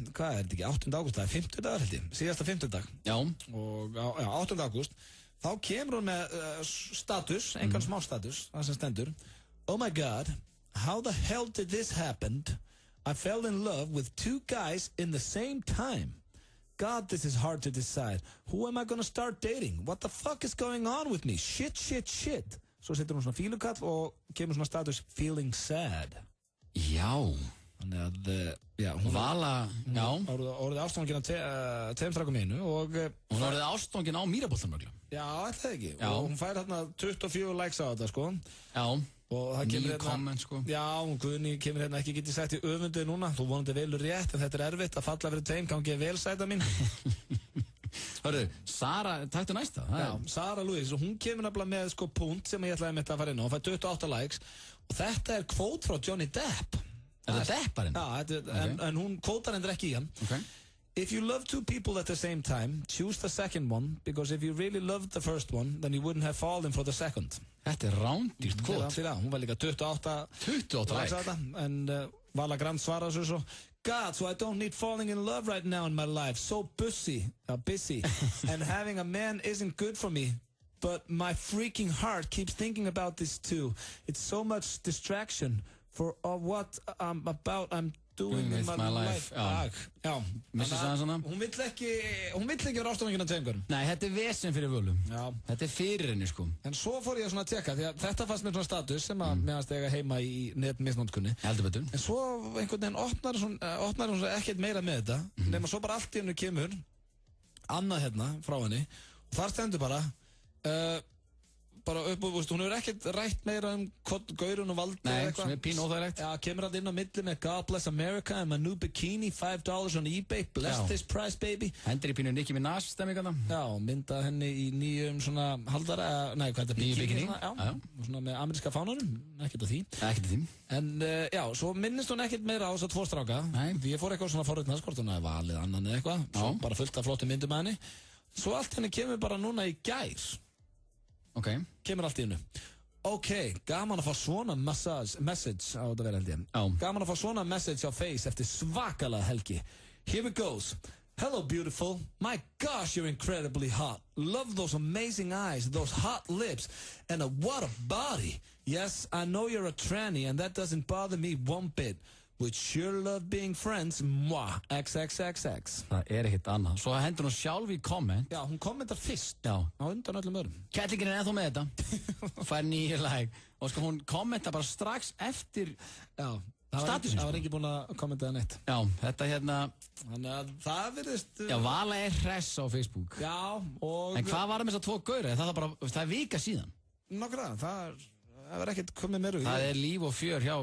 hvað er þetta ekki, 8. ágúst, það er 50 dagar held ég, síðasta 50 dag. Já. Og 8. ágúst, þá kemur hún með status, engan smá status, það sem stendur. Oh my God, how the hell did this happen? I fell in love with 2 guys in the same time. God, this is hard to decide. Who am I gonna start dating? What the fuck is going on with me? Shit. Svo setur hún svona fílukall og kemur svona status feeling sad. Já. Þannig að, já, hún Vala, já. Orðið ástofangin á tveim strákum einu og... Hún orðið ástofangin á Mýraboltanmöglu. Já, ætlaði ekki. Já. Og hún fær hérna 24 likes á þetta, sko. Já. Og það kemur 9 comment, sko. Já, og Guðni kemur hérna ekki getið sagt í öfundu núna. Þú vonandi velur rétt, en þetta er erfitt að falla fyrir tveim. Gangi ég vel, sæta mín. Hörru, Sara, taktu næsta. Já, Sara Louise, og hún kemur nefnilega með sko punkt sem ég ætlaði að fara inn á. Hún fær 28 likes og þetta er kvót frá Johnny Depp. Er það Depparinn? Já, en hún kvótar hendur ekki í hann. Okay. If you love 2 people at the same time, choose the second one, because if you really loved the first one, then you wouldn't have fallen for the second. Þetta er rándýrt kvót. Hún var líka 28 like. En Vala Grand svarar svo God, so I don't need falling in love right now in my life. So busy. And having a man isn't good for me. But my freaking heart keeps thinking about this too. It's so much distraction for what I'm doing in my life. Já. Missi sagði svona. Hún vill ekki vera ástofangin af tveimgurum. Nei, þetta er vesen fyrir Völu. Já. Þetta er fyrir henni, sko. En svo fór ég svona að tjekka, því að þetta fannst mér svona status sem að meðanst eiga heima í netmisnótkunni. Heldur betur. En svo einhvern veginn opnar hún ekkert meira með þetta, nema svo bara allt í hennu kemur annað hérna frá henni og þar stendur bara upp og hún hefur ekkert rætt meira gaurun og valdi eða eitthvað. Nei, sem er pínu óþægilegt. Já, kemur hann inn á milli með God bless America and my new bikini, $5 on eBay, bless this price baby. Hendur í pínu Nicki Minaj stemmingana. Já, mynda henni í nýjum svona haldara, nei, hvað er þetta? Nýju bikini. Já, og svona með ameríska fánunum, ekkert af því. Ekkert af því. En já, svo minnist hún ekkert meira á þess að 2 stráka. Nei. Því ég fór eitthvað svona forutnast, hvort hún hefði valið annan eða eitthvað. Svo bara fullt af flottum myndum með henni. Svo allt henni kemur bara núna í gær. Ok. Kemur allt í hennu. Ok, gaman að fá svona message á þetta verið held ég. Gaman að fá svona message á Face eftir svakalega helgi. Here it goes. Hello beautiful. My gosh, you're incredibly hot. Love those amazing eyes, those hot lips, and what a body. Yes, I know you're a tranny and that doesn't bother me one bit. Would sure love being friends, mwah, XXXX. Það er ekkert annað. Svo hendur hún sjálf í komment. Já, hún kommentar fyrst. Já. Á undan öllum öðrum. Kettlingin er ennþá með þetta. Fær 9 like. Og sko hún kommentar bara strax eftir statusinn. Það var ekki búin að kommenta það neitt. Já, þetta hérna. Þannig að það virðist... Já, Vala er hress á Facebook. Já, og... En hvað var með þessar 2 gaura? Það er vika síðan. Nákvæmlega, það var ekkert komið meira. Það er líf og fjör hjá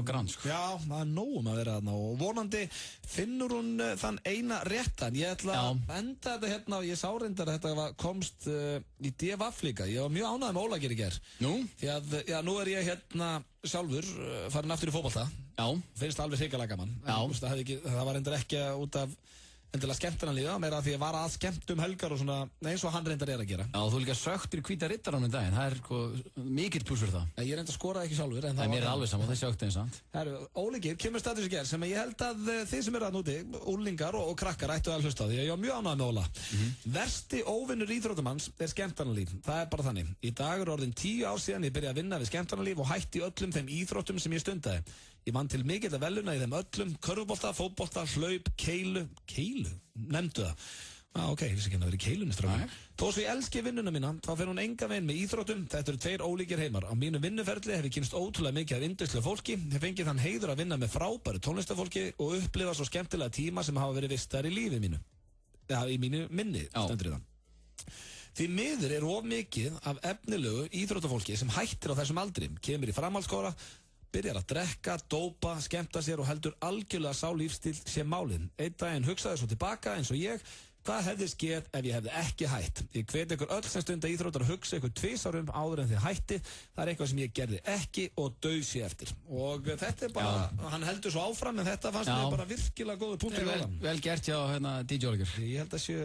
Grand, sko. Já, það er nóg að vera þarna og vonandi finnur hún þann eina réttan. Ég ætla að enda þetta hérna og ég sá reyndar að þetta komst í DFF líka. Ég var mjög ánægð með Ólafur í gær. Nú? Því að, já, nú er ég hérna sjálfur farin aftur í fótbolta. Já. Finnst alveg hrikalega gaman. Já. Það var reyndar ekki út af endilega skemmtana líða, meira því að vara að skemmt helgar og svona, eins og hann reyndar að gera. Já, þú líka söktir í hvíta rittaranum daginn, það er sko mikill pluss fyrir það. Ég reyndar skoraði ekki sjálfur, en það var... Mér er alveg saman, það sökti eins og hann. Ólíkir, kemur status í gerð, sem ég held að þið sem eru að núti, úrlingar og krakkar ættu að hlusta á því, ég var mjög ánægð með Óla. Versti óvinnur íþróttamanns er skemmtanalíf, það er bara þannig. Í dag er orðin 10 ár síðan ég byrjaði að vinna við skemmtanalíf og hætti öllum þeim íþróttum sem ég stundaði. Ég vann til mikill að veluna í þeim öllum, körfubolta, fótbolta, hlaup, keilu, nefndu það. Ok, ég vissi ekki að það verið keilunni strafn. Þó svo ég elski vinnuna mína, þá fer hún enga veginn með íþróttum, þetta eru 2 ólíkir heimar. Á mínu vinnuferli hef ég kynst ótrúlega mikið af yndislega fólki, hef fengið þann heiður að vinna með frábæru tónlistafólki og upplifa svo skemmtilega tíma sem hafa verið vistar í lífið mínu. Já, í mínu minni, stendur í það. Því miður er of mikið af efnilegu íþróttafólki sem hættir á þessum aldri, kemur í framhaldsskóla, byrjar að drekka, dópa, skemmta sér og heldur algjörlega sá lífstíl sé málin. Einn daginn hugsaði svo tilbaka eins og ég, hvað hefði skeð ef ég hefði ekki hætt? Ég hvet ykkur öll sem stunda íþróttar að hugsa ykkur 2 árum áður en þið hætti. Það er eitthvað sem ég gerði ekki og dauð sér eftir. Og þetta er bara, hann heldur svo áfram en þetta fannst mér bara virkilega góður punktur í góðan. Vel gert hjá DJ Ólíkur. Ég held að séu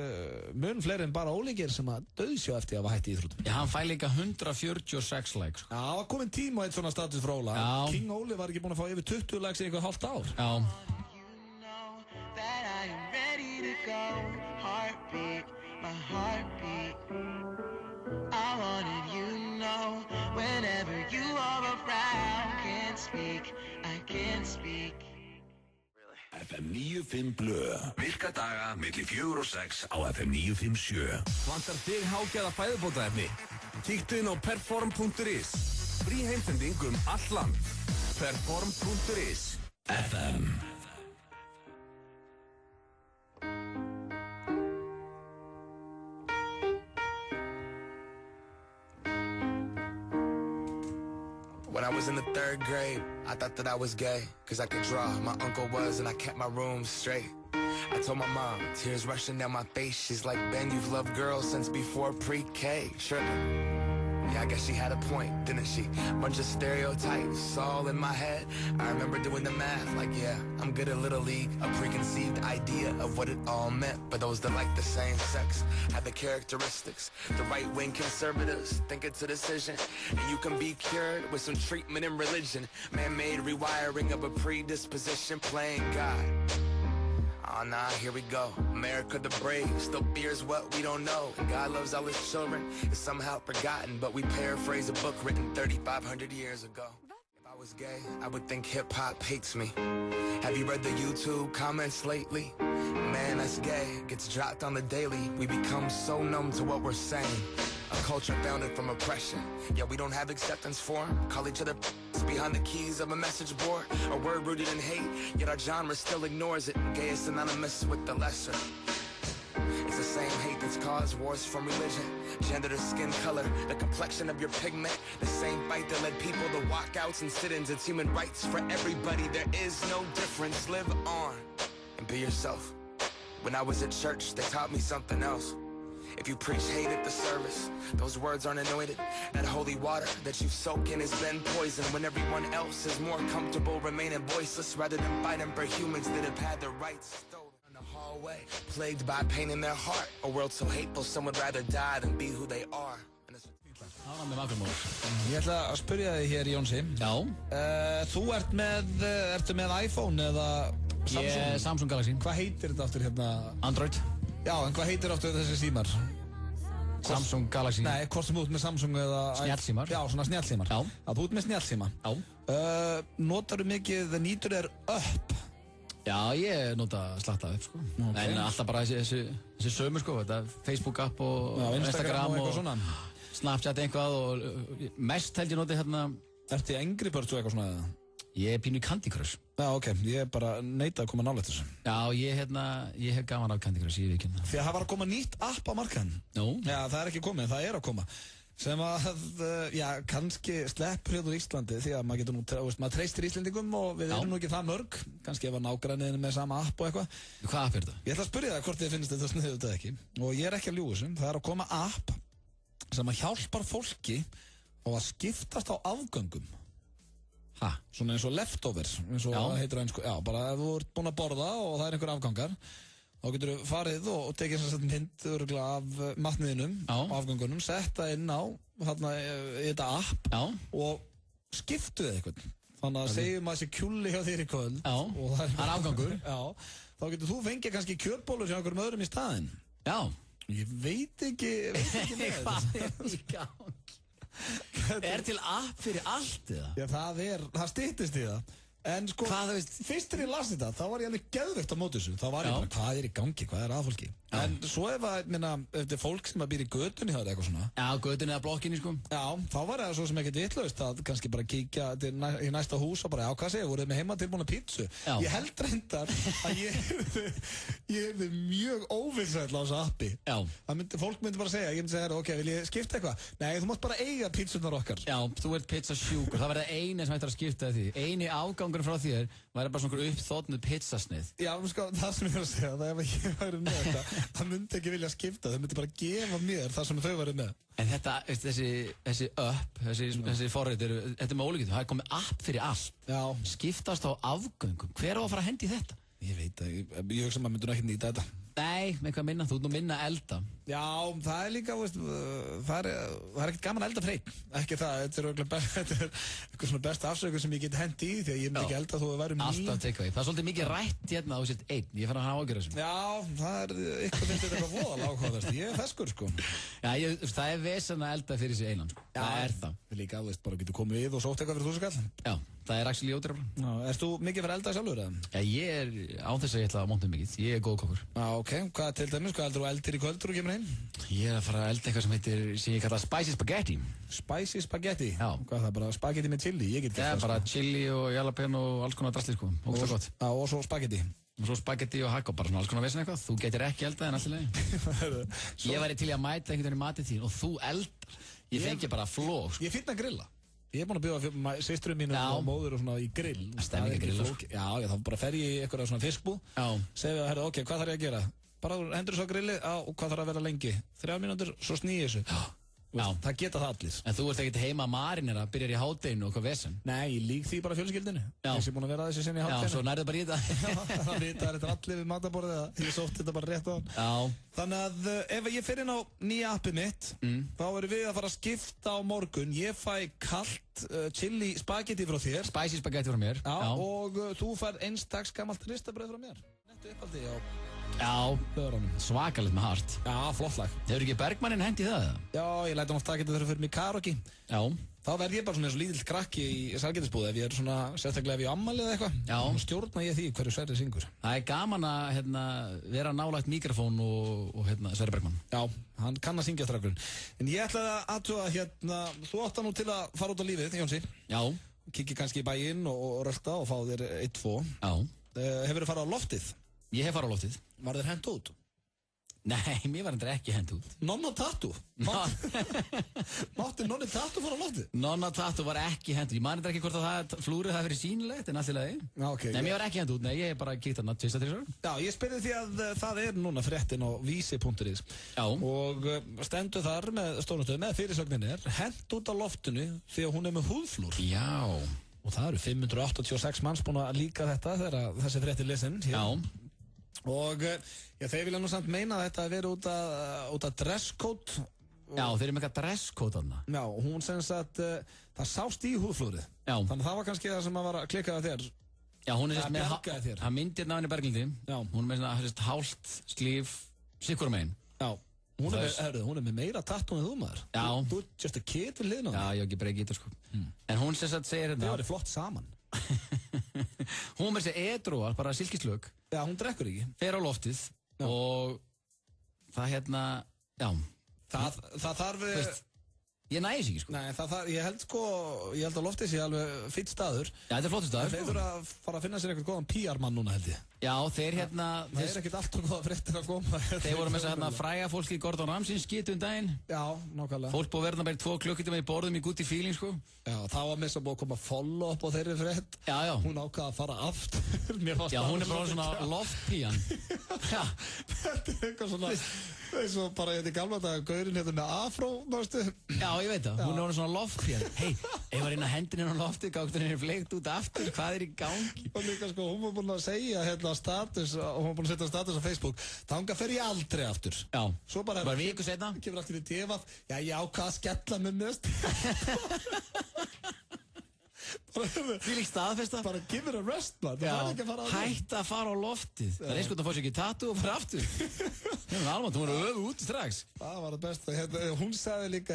mun fleiri en bara Ólíkir sem að dauð sér eftir að hafa hætti íþróttum. Já, hann fæ líka 146 likes. Já, það var komin tíma á eitt svona status frá Óla. King Óli var ekki búin að fá yfir 20 likes í einhver hálft ár. Já. go, heartbeat, my heartbeat. I wanted you to know, whenever you are around. Can't speak, I can't speak. FM 95 Blö. Virka daga milli 4 og 6 á FM 957. Vantar þig hágæða fæðubótaefni? Kíktu inn á perform.is. Frí heimsending allt land. Perform.is. FM. When I was in the 3rd grade, I thought that I was gay, cause I could draw. My uncle was, and I kept my room straight. I told my mom, tears rushing down my face. She's like, Ben, you've loved girls since before pre-K. Sure. Yeah, I guess she had a point, didn't she? Bunch of stereotypes all in my head. I remember doing the math, like, yeah, I'm good at Little League. A preconceived idea of what it all meant. But those that like the same sex have the characteristics. The right-wing conservatives think it's a decision. And you can be cured with some treatment in religion. Man-made rewiring of a predisposition, playing God. Oh, nah, here we go. America the brave still fears what we don't know. And God loves all his children. It's somehow forgotten, but we paraphrase a book written 3,500 years ago. If I was gay, I would think hip-hop hates me. Have you read the YouTube comments lately? Man, that's gay. Gets dropped on the daily. We become so numb to what we're saying. A culture founded from oppression. Yeah, we don't have acceptance for them. Call each other behind the keys of a message board. A word rooted in hate, yet our genre still ignores it. Gay is synonymous with the lesser. It's the same hate that's caused wars from religion, gender to skin color, the complexion of your pigment. The same fight that led people to walkouts and sit-ins. It's human rights for everybody. There is no difference. Live on and be yourself. When I was at church, they taught me something else. If you preach hate at the service, those words aren't anointed. That holy water that you've soaked in has been poisoned when everyone else is more comfortable remaining voiceless rather than fighting for humans that have had their rights stolen in the hallway, plagued by pain in their heart. A world so hateful, some would rather die than be who they are. Ég ætla að spyrja þig hér, Jónsi. Já. Þú ertu með iPhone eða Samsung? Ég Samsung Galaxy. Hvað heitir þetta aftur hérna? Android. Já, en hvað heitir aftur þessi símar? Samsung Galaxy. Nei, hvort sem þú ert með Samsung eða... Snjallsímar. Já, svona snjallsímar. Já. Að þú ert með snjallsíma. Já. Notar þú mikið, nýtur þér upp? Já, ég nota slatta upp, sko. Okay. En alltaf bara þessi sömu, sko. Þetta Facebook app og Instagram og eitthvað svona. Snapchat eitthvað og mest held ég notið hérna... Ertu í Angry Birds og eitthvað svona eða? Ég er pínu í Candy Crush. Já, ok. Ég er bara neitað að koma nálægt þessu. Já, ég hef gaman af Candy Crush, ég veit ekki hérna. Því að það var að koma nýtt app á markaðinn. Nú? Já, það er ekki komið, það er að koma. Sem að, já, kannski sleppur hérna úr Íslandi því að maður getur nú, maður treystir Íslendingum og við erum nú ekki það mörg. Kannski ef að nágranniðin með sama app og eitthvað. Hvað app er þetta? Ég ætla að spyrja það hvort þið finnst þetta sniðugt eða ekki. Og ég er ekki að ljúga þessu. Það er að koma app sem að hjálpar fólki á að skiptast á afgöngum. Ha? Svona eins og leftovers, eins og það heitir einsku. Já, bara ef þú ert búinn að borða og það er einhver afgangar, þá getur þú farið og tekið þess að mynd örugglega af matniðinum, afgöngunum, setta inn á í þetta app og skiptu þið eitthvað. Þannig að segjum að þessi kjúli hjá þér í kvöld. Já, og það er afgangur. Já, þá getur þú fengið kannski kjötbólur hjá einhverjum öðrum í staðinn. Já. Ég veit ekki með hvað er í gang? Er til app fyrir allt eða? Já, það styttist í það. En sko, fyrst þegar ég las þetta, þá var ég alveg geðveikt á móti þessu. Þá var ég bara, hvað er í gangi, hvað er að fólki? En svo ef þetta er fólk sem býr í götunni það er eitthvað svona. Já, götunni eða blokkinni sko. Já, þá var það svo sem ekkert vitlaust að kannski bara kíkja í næsta hús og bara, já, hvað segir, voruð með heima tilbúna pítsu? Já. Ég held reyndar að ég hefði mjög óvinsæll á þessu appi. Já. Fólk myndi bara segja, ég myndi segja, ok, vil ég skipta eitthvað? Nei, þú mátt bara eiga pítsunar okkar. Já, þú ert pizzasjúkur, það verður eini sem ættir að skipta því. Eini afgangur frá þér væri bara svona uppþotnu pizzasnið. Já, sko, það sem ég var að segja, það ef ég væri með þetta, það myndi ekki vilja skipta, það myndi bara gefa mér það sem þau væri með. En þetta, þessi app, þessi forrit, þetta er með ólíkindum, það er komið app fyrir allt. Já. Skiptast á afgöngum, hver á að fara að hendi þetta? Ég veit að, ég hugsa að maður myndur ekki nýta þetta. Nei, með hvað minna, þú ert nú minna að elda. Já, það er líka, veist, það er ekkert gaman að elda freyt. Ekki það, þetta er eitthvað svona besta afsökun sem ég get hendi í því að ég myndi ekki elda þó að væru Alltaf takeaway. Það er svolítið mikið rætt hérna að þú sért einn. Ég fann að hafa ágjörð þessum. Já, það er eitthvað finnst þetta eitthvað voðalega áhugaverst. Ég er feskur, sko. Já, það er vesen að elda fyrir sig einan, sko. Það er það. Líka, þú veist, bara getur komið við og sótt eitthvað fyrir 1000 kall. Já, það er actually ódýrara. Já, erst þú mikið fyrir að elda sjálfur, eða? Já, ég er á þess að ég ætla að monta mikið. Ég er góð kokkur. Já, ok. Hvað til dæmis? Hvað heldur þú eldir í kvöld þegar þú kemur heim? Ég er að fara að elda eitthvað sem ég kalla spicy spaghetti. Spicy spaghetti? Já. Hvað er það, bara spaghetti með chili? Ég get gert það, sko. Bara chili og jalapeno og alls konar drasli, sko. Ógeðslega gott. Já, og svo spaghetti. Og svo spaghetti og hakk og bara svona alls konar vesen eitthvað. Þú getur ekki eldað en allt í lagi. Ég væri til í að mæta einhvern veginn í matið þín og þú eldar. Ég fengi bara flók, sko. Ég finn að grilla. Ég er búinn að bjóða systurum mínu og móður og svona í grill. Stemming að grilla. Já, þá bara fer ég í eitthvað svona fiskbúð. Segðu það, herra, ok, hvað þarf ég að gera? Bara hendur þessu á grilli, og hvað þarf að vera lengi? 3 mínútur, svo snýi þessu. Já. Það geta það allir. En þú ert ekkert heima að marinera, byrjar í hádeginu og hvað vesen? Nei, ég lík því bara fjölskyldinu. Ég sé búinn að vera þessi sinni í hádeginu. Já, svo nærðu bara í þetta. Já, það vita þetta allir við mataborðið að ég sótti þetta bara rétt á hann. Já. Þannig að ef ég fer inn á nýja appið mitt, þá erum við að fara að skipta á morgun. Ég fæ kalt chili spagetti frá þér. Spicy spagetti frá mér. Já, og þú fær einstaks gamalt ristabrauð frá mér. Nettu uppaldi á... Já, svakalegt með hart. Já, flott lag. Hefur ekki Bergmannin hendi það? Já, ég læti hann alltaf ekki þegar fyrir mig karaoke. Já. Þá verð ég bara svona eins og lítill krakki í Sælgætisbúð ef ég er svona, sérstaklega ef ég á ammali eða eitthvað. Já. Þá stjórna ég því hverju Sverri syngur. Það er gaman að vera nálægt mikrofón og Sverri Bergmann. Já, hann kann að syngja strákurinn. En ég ætlaði að athuga þú átt nú til að fara út á lífið, Jónsi. Já. Kikki kannski í bæinn og rölda og fá þér 1-2. Já. Hefurðu farið á loftið? Ég hef farið á loftið. Var þér hent út? Nei, mér var ekki hent út. Nonna Tattoo? Mátti Nonni Tattoo fara á loftið? Nonna Tattoo var ekki hent út. Ég man ekki hvort að flúrið það verið sýnilegt en allt í lagi. Já, ok. Nei, mér var ekki hent út. Nei, ég hef bara kíkt þarna 2-3 ára. Já, ég spyrði því að það er núna fréttin á vísi.is. Já. Og stendur þar með stónastöðu með fyrirsögninni hent út á loftinu því að hún er með húðflúr. Já. Og það eru 586 manns búin að líka þetta þegar þessi frétti lesin. Já. Og þeir vilja nú samt meina að þetta að vera út af dresscode. Já, þeir eru með eitthvað dresscode þarna. Já, hún senst að það sást í húðflúrið. Já. Þannig að það var kannski það sem að var að klikka það þér. Já, hún er að bjargaði þér. Það myndir náðinni Berglindi. Já. Hún er með svona hálft slíf sikkur megin. Já. Hún er með meira tattoo en þú maður. Já. Þú er just a kid við liðna. Já, ég hef ekki bara ekki þetta sko. En hún sem sagt segir þetta. Það var flott saman. Hún með þessi edrúar, bara silkislög. Já, hún drekkur ekki. Fer á loftið og það já. Það þarf... Ég næði sig, sko. Nei, ég held að loftið sé alveg fýtt staður. Já, þetta er flottur staður. Þeir þurfa að fara að finna sér eitthvað góðan PR-mann núna, held ég. Já, þeir Það er ekkert allt og góða fréttir að koma. Þeir voru með þess að fræga fólki Gordon Ramsay skipt daginn. Já, nákvæmlega. Fólk búið að verða bara í 2 klukkutíma í borðum í Gucci feeling, sko. Já, það var með þess að búið að koma follow-up á þeirri frétt. Já, já. Hún ákvaða að fara aftur. Já, hún er bara svona loft-pían. Já. Þetta er eitthvað svona, eins og bara þetta í gamla daga, gaurinn hérna með afró, nástu. Já, ég veit það. Hún er svona loft-pían. Hei, ef var inn að hendina á loftið, gáttur henni fleygt út aftur, hvað er í gangi? Og líka sko, hún var búin að segja hérna status, og hún var búin að setja status á Facebook, þangað fer ég aldrei aftur. Já. Svo bara viku setna. Kemur allt í divaf, já, ég ákvað að skella mig mest. Því líkt staðfesta. Bara give it a rest, man. Hætt að fara á loftið. Það er eins og það fór sér ekki tattoo og fara aftur. Hún var öfu út strax. Það var það besta. Hún sagði líka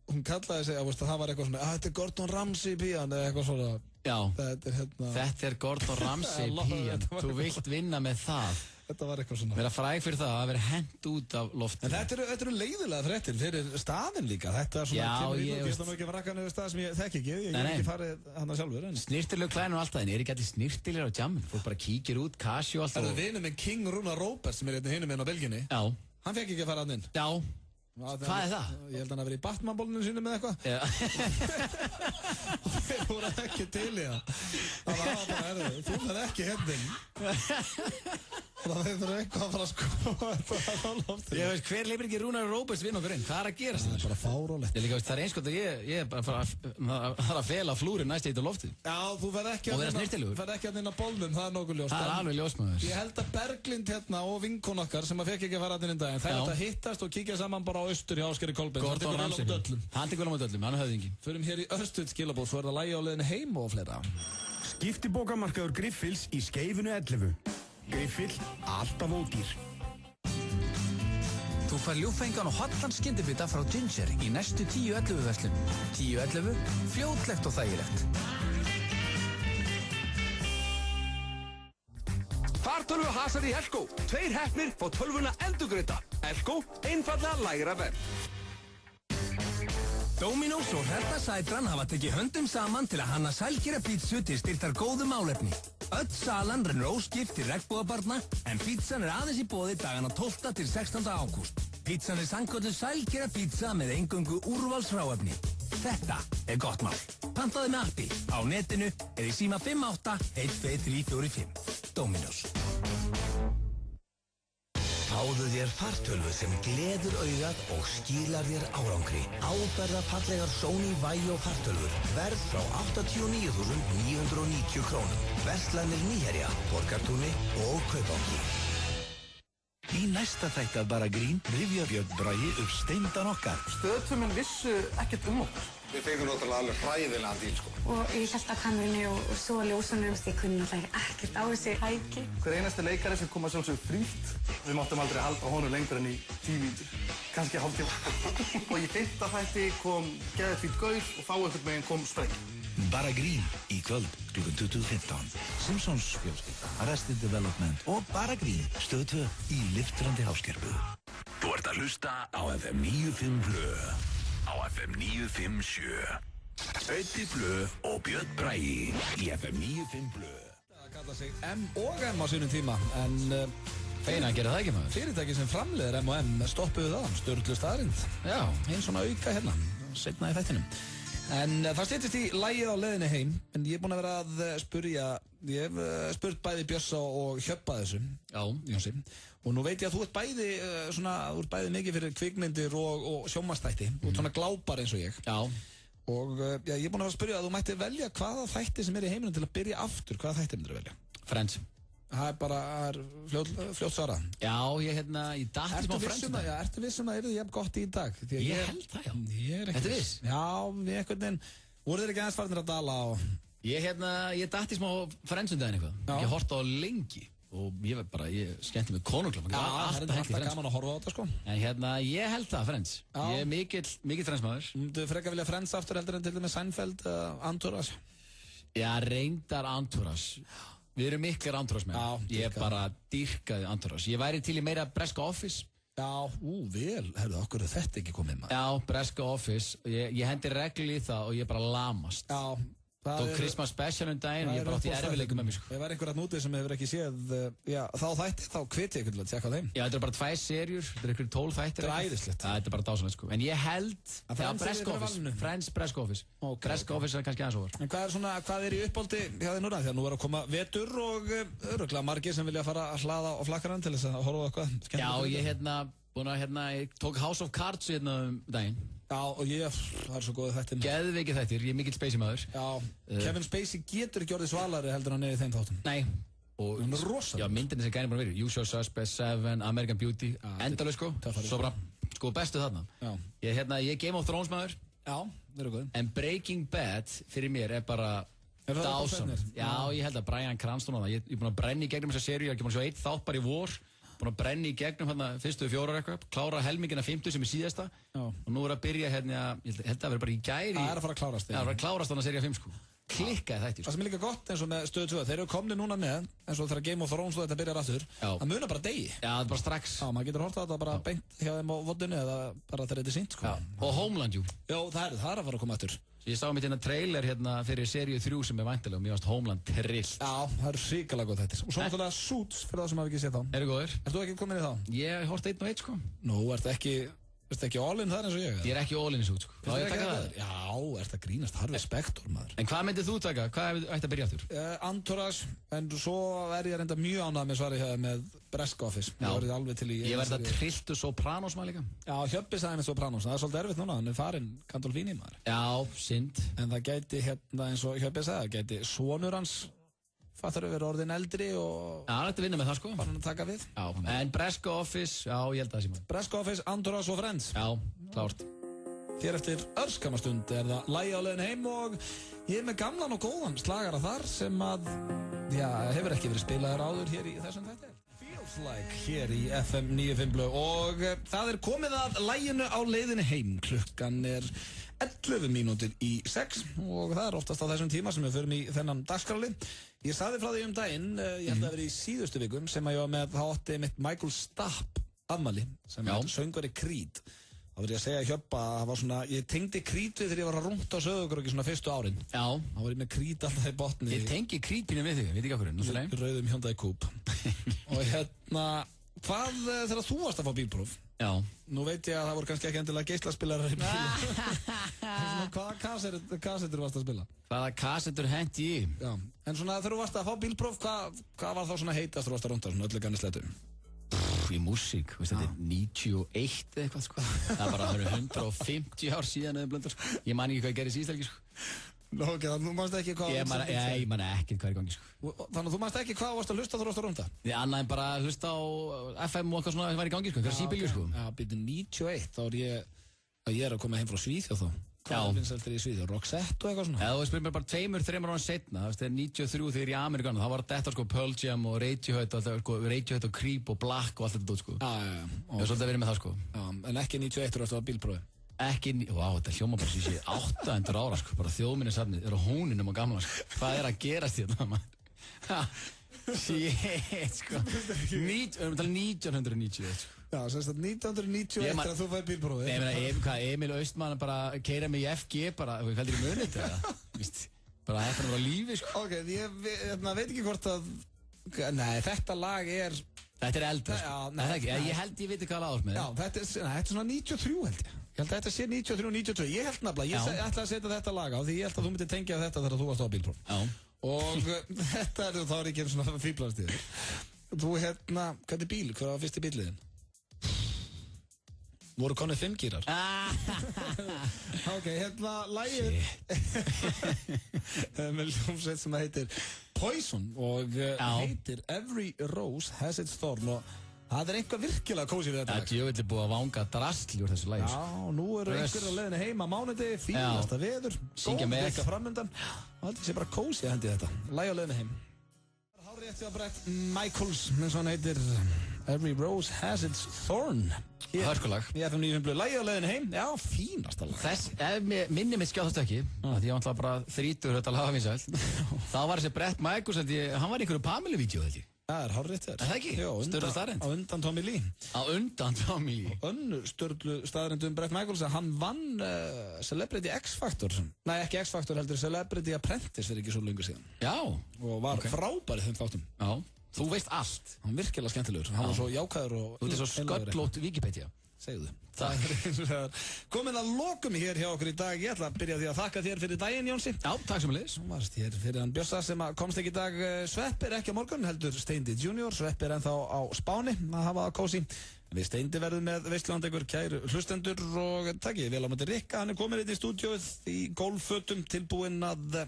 hún kallaði sig að það var eitthvað svona þetta er Gordon Ramsay pían eða eitthvað svona. Já, þetta er Gordon Ramsay pían. Þú vilt vinna með það. Þetta var eitthvað svona. Vera fræg fyrir það að vera hent út af loftið. En þetta eru leiðilega fréttir fyrir staðinn líka. Þetta er svona, ég ætla nú ekki að rakka nefnir stað sem ég þekki ekki. Ég hef ekki farið hana sjálfur. Snirtileg klæðin og allt það, en er ekki allir snirtilegur á jamminu? Fólk bara kíkir út, Casio og allt það. Það er vinur minn King Rúnar Róberts sem er hérna hinum inn á Belginni. Já. Hann fekk ekki að fara hann inn. Já. Hvað er það? Ég held að hann að vera í Batman-bólunum sínum með eitthvað. Já. Og þeir voru ekki til í það. Það var bara, þú er ekki hendinn. Það þurfum eitthvað að fara að skoða þetta á loftinu. Ég veist, hver leipir ekki Rúnar Róberts vinn okkur inn? Hvað er að gerast þetta? Það er bara fáránlegt. Ég líka veist, það er einskott að ég er bara að fara að fela flúri næst eitt á loftið. Já, þú ferð ekki að inn á bólnum, það er nokkuð ljóst. Það er alveg ljóst maður. Ég held að Berglind hérna og vinkon okkar sem að fekk ekki að fara inn daginn, þeir ætla að hittast og kíkja saman bara á austur hjá Ásgeiri Kolbeins. Gordon Ramsay. Hann tekur vel á móti öllum, hann er höfðingi. Förum hér í örstuð skilabóð, svo er það lagi á leiðinni heim og fleira. Skiptibókamarkaður Griffils í Skeifunu 11. Griffill, alltaf ódýr. Þú fær ljúffengan og hotlan skyndibita frá Ginger í næstu 10-11 verslun. 10-11, fljótlegt og þægilegt. Fartölvu hasar í Elko. 2 heppnir fá tölvuna endurgreidda. Elko, einfallega lægra verð. Dominos og Herta Sætran hafa tekið höndum saman til að hanna sælgera pítsu til styrktar góðu málefni. Öll salan rennur óskipt til regnbogabarna, en pítsan er aðeins í boði dagana 12. til 16. ágúst. Pítsan er sannkölluð sælgera pítsa með eingöngu úrvalsráefni. Þetta er gott mál. Pantaðu með appi, á netinu eða í síma 58 12345. Dominos. Fáðu þér fartölvu sem gleður augað og skilar þér árangri. Áberða fallegar Sony Vaio fartölvur. Verð frá 89.990 krónum. Verslanir Nýherja, Borgartúni og Kaupangi. Í næsta þætti af Bara Grín rifjar Björn Bragi upp steindan okkar. Stöðumenn vissu ekkert okkur. Við fengum náttúrulega alveg hræðilegan díl, sko. Og ég hélt á kamerunni og svo að ljósunum, ég kunni náttúrulega ekkert á þessi hæki. Hver einasti leikari sem kom að sjálfsög frítt, við máttum aldrei halda honum lengur enn í 10 mínútur. Kannski hálftíma. Og í 5. þætti kom geðfýtt gaur og þá einhvern veginn kom spreng. Bara Grín í kvöld klukkan 20:15. Simpsons fjölskylda, Arrested Development og Bara Grín, Stöð 2 í lyftrandi háskerpu. Þú ert að hlusta á FM 95 Blö. Á FM 957. Öddi Blö og Björn Bragi í FM 95 Blö. Það kalla sig M&M á sínum tíma, en Feina að gera það ekki maður. Fyrirtæki sem framleiðir M&M stoppuðu það, störtlu staðarind. Já, einn svona auka hérna, seinna í þættinum. En það styttist í lagið á leiðinni heim, en ég er búinn að vera að spurja, ég hef spurt bæði Bjössa og Hjöppa þessu. Já, Jónsi. Og nú veit ég að þú ert bæði, þú ert bæði mikið fyrir kvikmyndir og sjónvarpsþætti. Þú ert svona glápar eins og ég. Já. Og ég er búinn að vera að spurja að þú mætti velja hvaða þætti sem er í heiminum til að byrja aftur. Hvaða þætti myndir þú velja? Friends. Það er bara fljótt svara. Já, ég datt í smá Friends. Ertu vissum að það er jafn gott í dag? Ég held það, já. Ég er ekki viss. Þetta viss? Já, við einhvern veginn, voru þeir ekki aðeins farnir að dala á? Ég datt í smá Friends daginn eitthvað. Ég horfði á lengi. Og ég skemmti mig konunglega. Já, það er alltaf gaman að horfa á þetta, sko. En ég held það, Friends. Ég er mikill Friends-maður. Þú frekar vilja Friends aftur heldur en til dæmis Seinfeld, Entourage? Já, reyndar Entourage. Við erum miklir Entourage-menn. Ég bara dýrkaði Entourage. Ég væri til í meira Breska Office. Já, vel. Herðu, okkur er þetta ekki komið maður. Já, Breska Office. Ég hendi reglu í það og ég bara lamast. Já. Og Christmas Special daginn og ég bara átti erfiðleikum með mér, sko. Ef það er einhver að nútið sem hefur ekki séð þá þætti, þá hviti ég að tjekka á þeim. Já, þetta er bara 2 serjur, þetta er einhverjum 12 þættir. Þetta er æðislegt. Þetta er bara dásanlegt, sko. En ég held, Breska Office, Friends, Breska Office. Breska Office er kannski aðeins ofar. En hvað er í uppáldi hjá þér núna? Þegar nú er að koma vetur og örugglega margir sem vilja fara að hlaða á flakkarann til þess að horfa á eitthvað. Já, ég tók House of Cards daginn. Já, og það er svo góðið þættir. Geðveikir þættir, ég er mikill Spacey maður. Já, Kevin Spacey getur ekki orðið svalari heldur hann í þeim þáttum. Nei. Og hún er rosalega. Já, myndinni sem gæni búin að vera. Usual Suspects, Seven, American Beauty. Endalega, sko. Svo bara, bestu þarna. Já. Ég er Game of Thrones maður. Já, það er góð. En Breaking Bad, fyrir mér, er bara dásamlegt. Já, ég held að Bryan Cranston á það. Ég er búin að brenna í gegnum þessa seríu. Ég er ekki búin að sjá 1 þátt bara í vor. Búin að brenna í gegnum hérna fyrstu 4 eitthvað, klára helmingina 50 sem er síðasta. Og nú er að byrja hérna, ég held að vera bara í gæri. Það er að fara að klárast. Það er að fara að klárast þannig að sería 5, sko. Klikkaði þætti, sko. Það sem er líka gott eins og með Stöð 2, þeir eru komni núna með, eins og þegar Game of Thrones og þetta byrjar aftur, að muna bara degi. Já, það er bara strax. Já, maður getur horta þetta bara beint hjá þeim á vodunni eða bara þegar þetta er sýnt, sko. Já, og Homeland, jú. Já, það er að fara að koma aftur. Ég sá mitt hérna trailer hérna fyrir seríu 3 sem er væntilega og mér varst Homeland trillt. Já, það er ríkilega góð þættir. Og svo náttúrulega Suits fyrir það sem hafa ekki séð þá. Eru góðir? Ert þú ekki komin í þá? Ég hórt 1 og 1, sko. Nú, ert ekki Veistu ekki all-in þar eins og ég? Ég er ekki all-in í svo, sko. Já, ég taka það. Já, ert að grínast, Harvey Spector, maður. En hvað myndið þú taka? Hvað ætti að byrja aftur? Entourage, en svo er ég reynda mjög ánægð með svarið hér með Bresk Office. Ég verði að trilltu Sopranos maður líka. Já, Hjöbbi sagði með Sopranos, það er svolítið erfitt núna, hann er farinn Gandolfini maður. Já, synd. En það gæti hérna eins og Hjöbbi sagði, það gæti sonur hans fattar við orðin eldri og... Já, hann ætti að vinna með það, sko. Bara hann að taka við. Já, en Bresk Office, já, ég held að það sé maður. Bresk Office, Entourage og Friends. Já, klárt. Hér eftir örskamastund er það lagi á leiðin heim og ég er með gamlan og góðan slagara þar sem að, já, hefur ekki verið spilaður áður hér í þessum þætti. Feels Like hér í FM 95 Blö og það er komið að laginu á leiðinni heim. Klukkan er 11 mínútur í 6 og það er oftast á þessum tíma sem við förum í þennan dagskráli. Ég sagði frá því daginn, ég held að vera í síðustu vikum sem að ég var með, þá átti mitt Michael Stapp afmæli sem er söngvari Creed. Það verður ég að segja Hjöbba að það var svona, ég tengdi Creed við þegar ég var að rúnta á Sauðárkróki svona fyrstu árin. Já. Þá var ég með Creed alltaf í botni. Ég tengi Creed pínu við þig, veit ekki okkur, náttúrulega. Rauðum Hyundai Coupe. Og hérna, hvað þegar þú varst að fá bílpróf? Já. Nú veit ég að það voru kannski ekki endilega geislaspilarar í bílu. Svona, hvaða kassettur varst að spila? Hvaða kassettur hendi í? Já. En svona þegar þú varst að fá bílpróf, hvað var þá svona heitast þú varst að rúnta svona öllu ganni slettu? Í músík, veist þetta er 91 eða eitthvað, sko. Það er bara 150 ár síðan eða blöndur, sko. Ég man ekki hvað ég gerði síðust helgi, sko. Nú, ok, þannig þú manst ekki hvað... Ég man ekki hvað er í gangi, sko. Þannig þú manst ekki hvað þú varst að hlusta þú varst að rúnda? Ég annað en bara að hlusta á FM og eitthvað svona sem var í gangi, sko. Hvað er síbílju, sko? Já, býttu 91, þá er ég að koma heim frá Svíþjóð þá. Hvað er vinsæltir í Svíþjóð? Roxette og eitthvað svona? Já, þú spyrir mér bara 2-3 ára setna, það er 93 þegar ég er í Ameríkanu, þá var þetta sko Pearl Jam og Radiohead og Creep og Black og allt þetta dót, sko. Já. Ég var svolítið að vera með það, sko. Já, en ekki 91 þú varst á bílprófi? Ekki, þetta hljóma bara sem sé 800 ára, sko, bara þjóðminnisafnið, er á húninum á gamla, sko. Hvað er að gerast hérna, maður? Shit, sko. 1991, sko. Já, semst að 1991 að þú fæði bílprófið. Emil Austmann bara keira mig í FG, bara, hvað heldur ég munið þetta? Víst, bara þetta er bara lífi, sko. Ok, ég veit ekki hvort að, nei, þetta lag er... Þetta er eldra, sko. Já, nei, ég held ég veit ekki hvað lag með. Já, þetta er svona 93 held ég. Ég held að þetta sé 93-92. Ég held nefnilega, ég ætla að setja þetta lag á því ég held að þú myndir tengja þetta þegar þú varst á bílpróf. Já. Og þetta er þá ekki eins svona fíblastíð. Þú hérna, hvað er bíl? Hver var fyrsti bíliðin? Voru konið 5 gírar? Ok, hérna, lagið með hljómsveit sem heitir Poison og heitir Every Rose Has Its Thorn og það er einhver virkilega kósi við þetta lag. Ég veit að búið að vanga drastli úr þessu lagi. Já, nú eru einhverja leiðinni heima mánudegi, fínasta veður, góð vika framöndan og þetta sé bara kósi að hendi þetta. Lagi á leiðinni heim. Hárið eftir að Brett Michaels, eins og hann heitir Every Rose Has Its Thorn. Hörkulag. Í FM 95 Blöð. Lagi á leiðinni heim, já, fínasta lag. Þess, ef minni mitt skjáðast ekki, því ég var alltaf bara 30 þetta laga vinsælt, þá var þessi Brett Michaels, hann var í einhverju Pamela-vídeó, held ég. Það er hárrétt þér. Er það ekki? Jó, Sturlu staðreynd. Á undan Tommy Lee. Á undan Tommy Lee. Og önnur Sturlu staðreynd Brett Michaels að hann vann Celebrity X-Factor. Nei, ekki X-Factor heldur, Celebrity Apprentice fyrir ekki svo lengur síðan. Já. Og var frábær í þeim þáttum. Já. Þú veist allt. Hann virkilega skemmtilegur. Hann var svo jákvæður og... Þú ert svo sköllótt Wikipedia. Segðu þið. Komin að lokum hér hjá okkur í dag. Ég ætla að byrja því að þakka þér fyrir daginn, Jónsi. Já, takk sem að liðs. Þú varst hér fyrir hann Bjössa sem komst ekki í dag. Svepp er ekki á morgun, heldur Steindi Junior. Svepp er ennþá á Spáni að hafa það kósi. Við Steindi verðum með veistljóðan einhver kæru hlustendur og takk ég vel á móti Rikka. Hann er komin inn í stúdíóið í golffötum tilbúinn að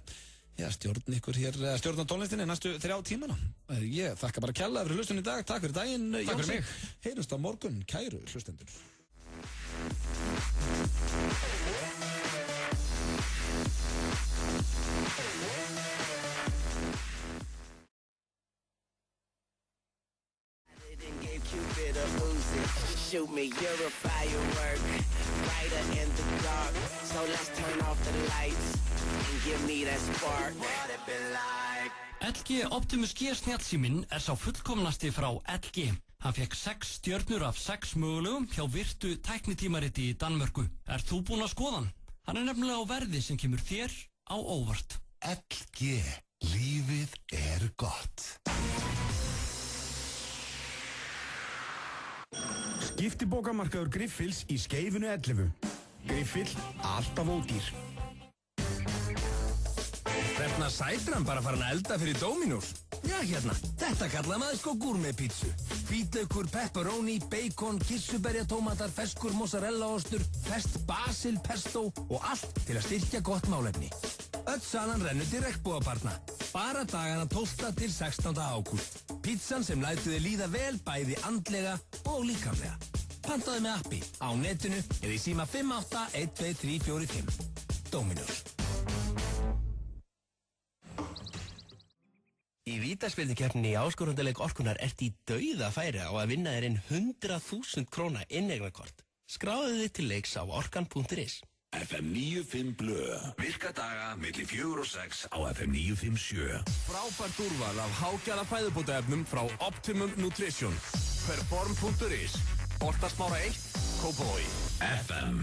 stjórna ykkur hér, stjórna tónlistinni næstu 3 tímana. Ég þakka bara kærlega fyrir hlustun í dag. Takk fyrir daginn, Jónsi. Heyrumst á morgun, kæru hlustendur. Shoot me, you're a firework, brighter in the dark. So let's turn off the lights and give me that spark. What it been like? LG Optimus G snjallsíminn er sá fullkomnasti frá LG. Hann fekk 6 stjörnur af 6 mögulegum hjá virtu tæknitímariti í Danmörku. Ert þú búinn að skoða hann? Hann er nefnilega á verði sem kemur þér á óvart. LG. Lífið er gott. Skiptibókamarkaður Griffils í Skeifunu 11. Griffill, alltaf ódýr. Hrefna Sætran bara farin að elda fyrir Dominos. Já, hérna, þetta kallaði maður sko gourmet-pítsu. Hvítlaukur, pepperoni, bacon, kirsuberjatómatar, ferskur mozzarella-ostur, ferskt basil, pesto og allt til að styrkja gott málefni. Öll salan rennur til regnbogabarna. Bara dagana 12. til 16. ágúst. Pítsan sem lætur þið líða vel bæði andlega og líkamlega. Pantaðu með appi á netinu eða í síma 58123445. Dominos. Í vítaspildukeppninni í áskorundarleik Orkunnar ert í dauða færi á að vinna þér inn 100.000 króna inneignarkort. Skráðu þið til leiks á orkan.is. FM 95 Blö. Virka daga milli 4 og 6 á FM 957. Frábært úrval af hágæða fæðubótaefnum frá Optimum Nutrition. Perform.is. Holtasmára 1, Kópavogi. FM